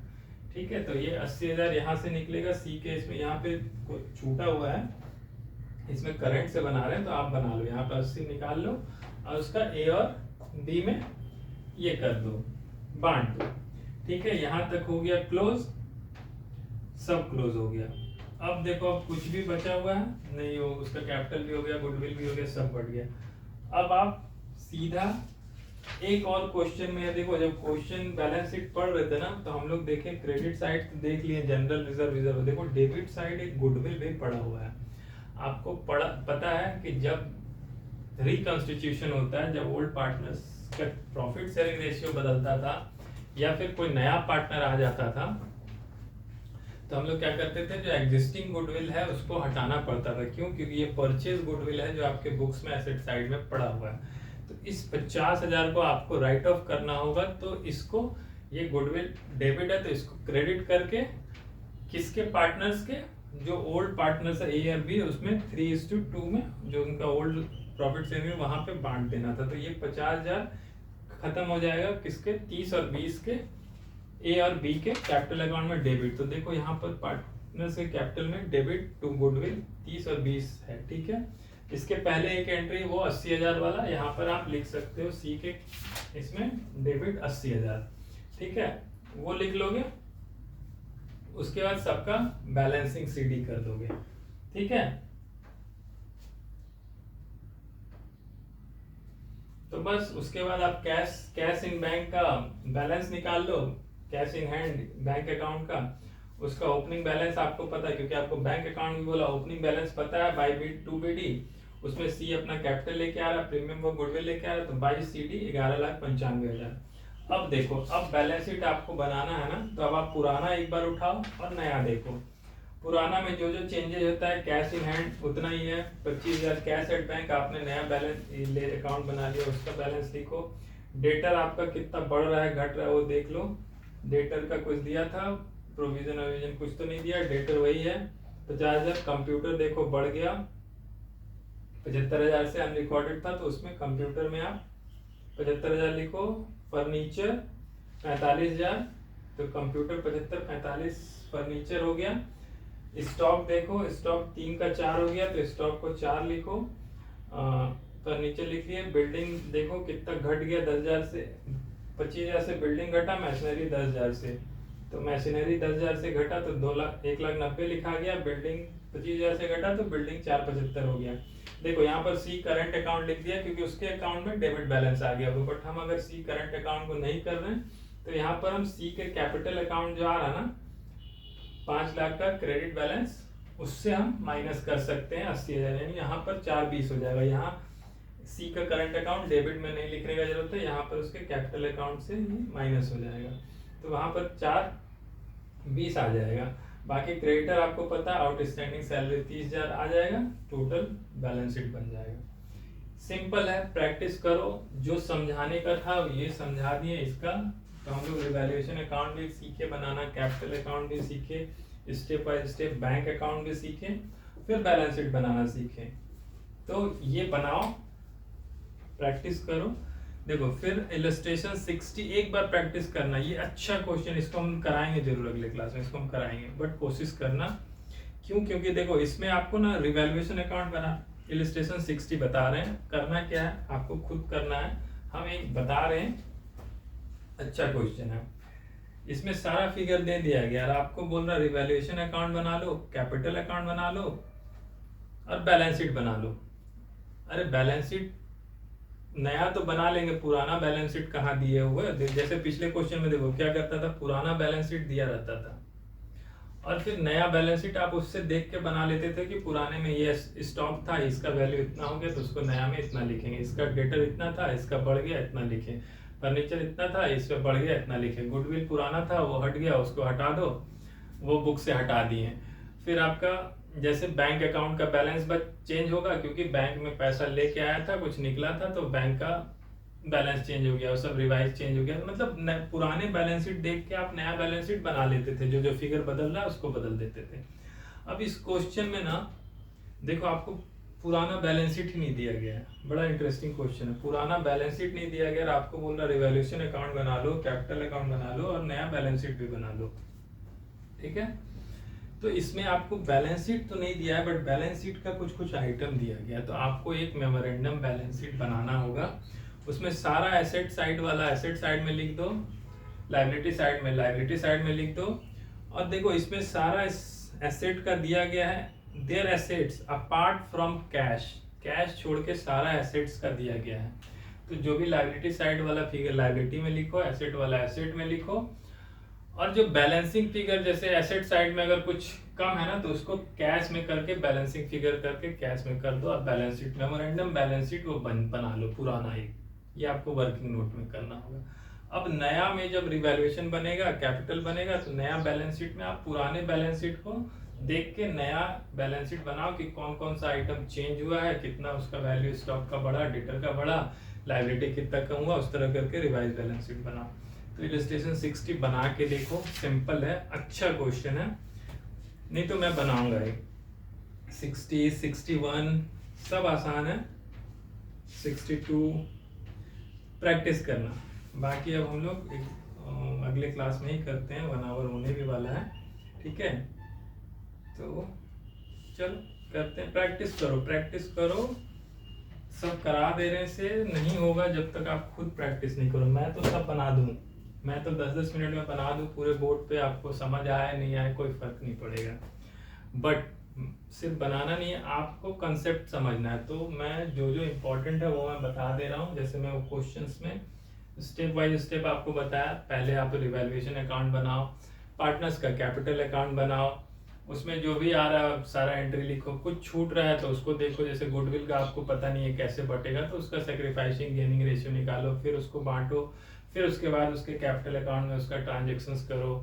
ठीक है। तो ये 80,000 यहाँ से निकलेगा, सी के इसमें यहाँ पे छूटा हुआ है, इसमें करंट से बना रहे हैं तो आप बना लो, यहाँ पे 80 निकाल लो और उसका ए और बी में ये कर दो, बांट दो, ठीक है। यहाँ तक हो गया क्लोज, सब क्लोज हो गया। अब देखो अब कुछ भी बचा हुआ है नहीं, हो उसका कैपिटल भी हो गया, गुडविल भी हो गया, सब बढ़ गया। अब आप सीधा एक और क्वेश्चन में देखो, जब क्वेश्चन बैलेंस शीट पढ़ रहे थे ना, तो हम लोग देखें क्रेडिट साइड तो देख लिए, जनरल रिजर्व, देखो डेबिट साइड एक गुडविल भी पड़ा हुआ है। आपको पता है कि जब रिकंस्टिट्यूशन होता है, जब ओल्ड पार्टनर्स का प्रॉफिट शेयरिंग रेशियो बदलता था या फिर कोई नया पार्टनर आ जाता था, तो हम लोग क्या करते थे, जो एग्जिस्टिंग गुडविल है उसको हटाना पड़ता था। क्यों? क्योंकि ये परचेज गुडविल है जो आपके बुक्स में एसेट साइड में पड़ा हुआ है। तो इस 50,000 को आपको राइट ऑफ करना होगा, तो इसको, ये गुडविल डेबिट है तो इसको क्रेडिट करके किसके पार्टनर्स के, जो ओल्ड पार्टनर्स है ए और बी, उसमें 3:2 में जो उनका ओल्ड प्रॉफिट शेयरिंग वहां पे बांट देना था। तो ये 50,000 खत्म हो जाएगा किसके, 30 और 20 के ए और बी के कैपिटल अकाउंट में डेबिट, तो देखो यहाँ पर पार्टनर्स के कैपिटल में डेबिट टू गुडविल 30 और 20 है, ठीक है। इसके पहले एक एंट्री वो 80,000 वाला, यहाँ पर आप लिख सकते हो सी के इसमें डेबिट 80,000, ठीक है, वो लिख लोगे। उसके बाद सबका बैलेंसिंग सीडी कर दोगे, ठीक है। तो बस उसके बाद आप कैश इन बैंक का बैलेंस निकाल लो, cash in hand bank account का, उसका ओपनिंग बैलेंस आपको पता है क्योंकि आपको बैंक अकाउंट भी बोला, ओपनिंग बैलेंस पता है by B to B D, उसमें सी अपना कैपिटल लेके आ रहा है, प्रीमियम वो गुडविल लेके आ रहा है, तो बाई सी डी 11,95,000। अब देखो, अब बैलेंस शीट आपको बनाना है ना, तो अब आप पुराना एक बार उठाओ और नया देखो। पुराना में जो जो चेंजेस होता है कैश इन हैंड उतना ही है, 25,000 कैश एट बैंक, आपने नया बैलेंस अकाउंट बना लिया, उसका बैलेंस लिखो। डेटर आपका कितना बढ़ रहा है घट रहा है वो देख लो, डेटर का कुछ दिया था, प्रोविजन कुछ तो नहीं दिया, डेटर वही है 50,000। कंप्यूटर देखो बढ़ गया 75,000 से अनरिकॉर्डेड था, तो उसमें कंप्यूटर में आप 75,000 लिखो। फर्नीचर 45,000, तो कंप्यूटर 75 45 फर्नीचर हो गया। स्टॉक देखो, स्टॉक 3 का 4 हो गया, तो स्टॉक को 4 लिखो, फर्नीचर लिख लिए। बिल्डिंग देखो कितना घट गया 10,000 से, 25,000 से बिल्डिंग घटा, मशीनरी 10,000 से, तो मशीनरी 10,000 से घटा तो 1,90,000 लिखा गया, बिल्डिंग 25,000 से घटा तो बिल्डिंग 475 हो गया। देखो यहाँ पर सी करंट अकाउंट लिख दिया क्योंकि उसके अकाउंट में डेबिट बैलेंस आ गया, बट हम अगर सी करंट अकाउंट को नहीं कर रहे हैं तो यहाँ पर हम सी के कैपिटल अकाउंट जो आ रहा ना 5 लाख का क्रेडिट बैलेंस, उससे हम माइनस कर सकते हैं 80,000, यानी यहाँ पर 420 हो जाएगा। यहाँ सी का करंट अकाउंट डेबिट में नहीं लिखने का जरूरत है, यहाँ पर उसके कैपिटल अकाउंट से ही माइनस हो जाएगा, तो वहाँ पर 420 आ जाएगा। बाकी क्रेडिटर आपको पता है आउटस्टैंडिंग सैलरी 30,000 आ जाएगा, टोटल बैलेंस शीट बन जाएगा। सिंपल है, प्रैक्टिस करो, जो समझाने का था ये समझा दिए। इसका तो हम लोग रिवैल्यूएशन अकाउंट भी सीखे बनाना, कैपिटल अकाउंट भी सीखे, step by step bank account भी सीखे, फिर बैलेंस शीट बनाना सीखे। तो ये बनाओ, प्रैक्टिस करो। देखो फिर इलस्ट्रेशन 60 एक बार प्रैक्टिस करना, ये अच्छा क्वेश्चन, इसको हम कराएंगे जरूर अगले क्लास में, इसको हम कराएंगे, बट कोशिश करना। क्यों? क्योंकि देखो इसमें आपको ना रिवैल्यूएशन अकाउंट बना, इलस्ट्रेशन 60 बता रहे हैं, करना क्या है आपको खुद करना है, हम एक बता रहे हैं। अच्छा क्वेश्चन है, इसमें सारा फिगर दे दिया गया और आपको बोल रहा रिवैल्यूएशन अकाउंट बना लो, कैपिटल अकाउंट बना लो और बैलेंस शीट बना लो। अरे बैलेंस शीट नया तो बना लेंगे, पुराना बैलेंस शीट कहाँ दिए हुए? जैसे पिछले क्वेश्चन में देखो क्या करता था, पुराना बैलेंस शीट दिया रहता था और फिर नया बैलेंस शीट आप उससे देख के बना लेते थे कि पुराने में ये स्टॉक था, इसका वैल्यू इतना हो गया तो उसको नया में इतना लिखेंगे, इसका डेटर इतना था, इसका बढ़ गया इतना लिखे, फर्नीचर इतना था, इस पे बढ़ गया इतना लिखे, गुडविल पुराना था वो हट गया उसको हटा दो, वो बुक से हटा दिए। फिर आपका जैसे बैंक अकाउंट का बैलेंस बस चेंज होगा क्योंकि बैंक में पैसा लेके आया था, कुछ निकला था, तो बैंक का बैलेंस चेंज हो गया, वो सब रिवाइज चेंज हो गया। मतलब पुराने बैलेंस शीट देख के आप नया बैलेंस शीट बना लेते थे, जो जो फिगर बदल रहा है उसको बदल देते थे। अब इस क्वेश्चन में ना देखो आपको पुराना बैलेंस शीट ही नहीं दिया गया है, बड़ा इंटरेस्टिंग क्वेश्चन है। पुराना बैलेंस शीट नहीं दिया गया और आपको बोल रहा रिवैल्यूएशन अकाउंट बना लो, कैपिटल अकाउंट बना लो और नया बैलेंस शीट भी बना लो, ठीक है। तो इसमें आपको बैलेंस शीट तो नहीं दिया है, बट बैलेंस शीट का कुछ कुछ आइटम दिया गया, तो आपको एक मेमोरेंडम बैलेंस शीट बनाना होगा। उसमें सारा एसेट साइड वाला एसेट साइड में लिख दो, लायबिलिटी साइड में लायबिलिटी साइड में लिख दो। और देखो इसमें सारा एसेट का दिया गया है, their assets apart from cash, cash छोड़ के सारा एसेट्स का दिया गया है। तो जो भी लायबिलिटी साइड वाला फिगर लायबिलिटी में लिखो, एसेट वाला एसेट में लिखो, और जो बैलेंसिंग फिगर जैसे एसेट साइड में अगर कुछ कम है ना तो उसको कैश में करके बैलेंसिंग फिगर करके कैश में कर दो और balance sheet memorandum balance sheet वो बना लो पुराना ही, ये आपको वर्किंग नोट में करना होगा। अब नया में जब रिवैल्यूएशन बनेगा, कैपिटल बनेगा, तो नया बैलेंस शीट में आप पुराने बैलेंस शीट को देख के नया बैलेंस शीट बनाओ कि कौन कौन सा आइटम चेंज हुआ है, कितना उसका वैल्यू स्टॉक का बढ़ा, डेटर का बढ़ा, लायबिलिटी कितना कम हुआ, उस तरह करके रिवाइज बैलेंस शीट बनाओ। तो इलस्ट्रेशन 60 बना के देखो, सिंपल है, अच्छा क्वेश्चन है, नहीं तो मैं बनाऊंगा ही। 60, 61 सब आसान है, 62 प्रैक्टिस करना। बाकी अब हम लोग अगले क्लास में ही करते हैं, 1 आवर होने भी वाला है, ठीक है। तो चलो करते हैं, प्रैक्टिस करो। सब करा देने से नहीं होगा जब तक आप खुद प्रैक्टिस नहीं करो। मैं तो सब बना दूं, मैं तो 10-10 मिनट में बना दूं पूरे बोर्ड पे, आपको समझ आए नहीं आए कोई फर्क नहीं पड़ेगा। बट सिर्फ बनाना नहीं है, आपको कंसेप्ट समझना है। तो मैं जो जो इम्पोर्टेंट है वो मैं बता दे रहा हूँ। जैसे मैं वो क्वेश्चंस में स्टेप बाय स्टेप आपको बताया। पहले आप रिवैल्यूएशन अकाउंट बनाओ, पार्टनर्स का कैपिटल अकाउंट बनाओ, उसमें जो भी आ रहा है सारा एंट्री लिखो। कुछ छूट रहा है तो उसको देखो, जैसे गुडविल का आपको पता नहीं है कैसे बटेगा, तो उसका सेक्रीफाइसिंग गेनिंग रेशियो निकालो, फिर उसको बांटो, फिर उसके बाद उसके कैपिटल अकाउंट में उसका ट्रांजेक्शन्स करो,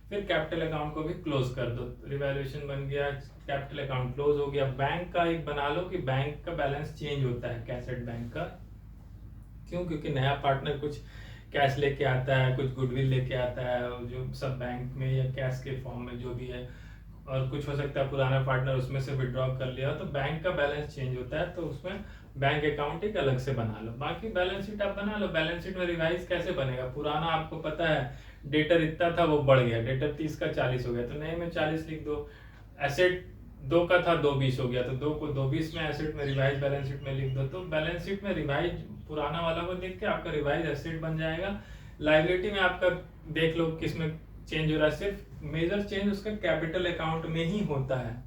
फिर कैपिटल अकाउंट को भी क्लोज कर दो। रिवैल्यूएशन बन गया, कैपिटल अकाउंट क्लोज हो गया। बैंक का एक बना लो कि बैंक का बैलेंस चेंज होता है कैसेट बैंक का, क्यों? क्योंकि नया पार्टनर कुछ कैश लेके आता है, कुछ गुडविल लेके आता है, जो सब बैंक में या कैश के फॉर्म में जो भी है, और कुछ हो सकता है पुराना पार्टनर उसमें से विड्रॉ कर लिया, तो बैंक का बैलेंस चेंज होता है, तो उसमें बैंक अकाउंट एक अलग से बना लो। बाकी बैलेंस शीट आप बना लो। बैलेंस शीट में रिवाइज कैसे बनेगा? पुराना आपको पता है डेटर इतना था, वो बढ़ गया, डेटर 30 का 40 हो गया, तो नए में 40 लिख दो। एसेट 2 का था 2 20 हो गया, तो 2 को 2 20 में एसेट में रिवाइज बैलेंस शीट में लिख दो। तो बैलेंस शीट में रिवाइज पुराना वाला को देख के आपका रिवाइज एसेट बन जाएगा। लायबिलिटी में आपका देख लो किसमें चेंज हो रहा है, सिर्फ मेजर चेंज उसका कैपिटल अकाउंट में ही होता है।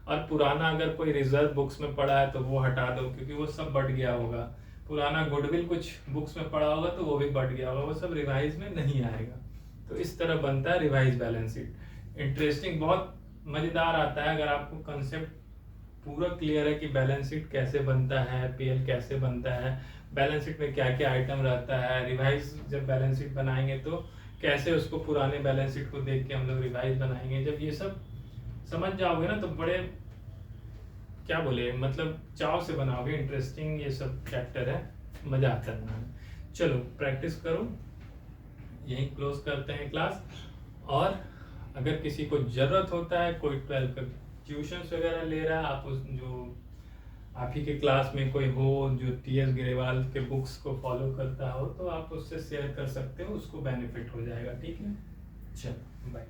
और पुराना अगर कोई रिजर्व बुक्स में पड़ा है तो वो हटा दो, क्योंकि वो सब बढ़ गया होगा। पुराना गुडविल कुछ बुक्स में पड़ा होगा तो वो भी बढ़ गया होगा, वो सब रिवाइज में नहीं आएगा। तो इस तरह बनता है रिवाइज बैलेंस शीट। इंटरेस्टिंग, बहुत मजेदार आता है अगर आपको कंसेप्ट पूरा क्लियर है कि बैलेंस शीट कैसे बनता है, पीएल कैसे बनता है, बैलेंस शीट में क्या क्या आइटम रहता है, रिवाइज जब बैलेंस शीट बनाएंगे तो कैसे उसको पुराने बैलेंस शीट को देख के हम लोग रिवाइज बनाएंगे। जब ये सब समझ जाओगे ना तो बड़े क्या बोले, मतलब चाव से बनाओगे। इंटरेस्टिंग ये सब चैप्टर है, मजा आता है बनाने। चलो प्रैक्टिस करो, यहीं क्लोज करते हैं क्लास। और अगर किसी को जरूरत होता है, कोई 12 का ट्यूशंस वगैरह ले रहा है, आप उस जो आप ही के क्लास में कोई हो जो टीएस गिरेवाल के बुक्स को फॉलो करता हो, तो आप उससे शेयर कर सकते हो, उसको बेनिफिट हो जाएगा, ठीक है। चलो बाय।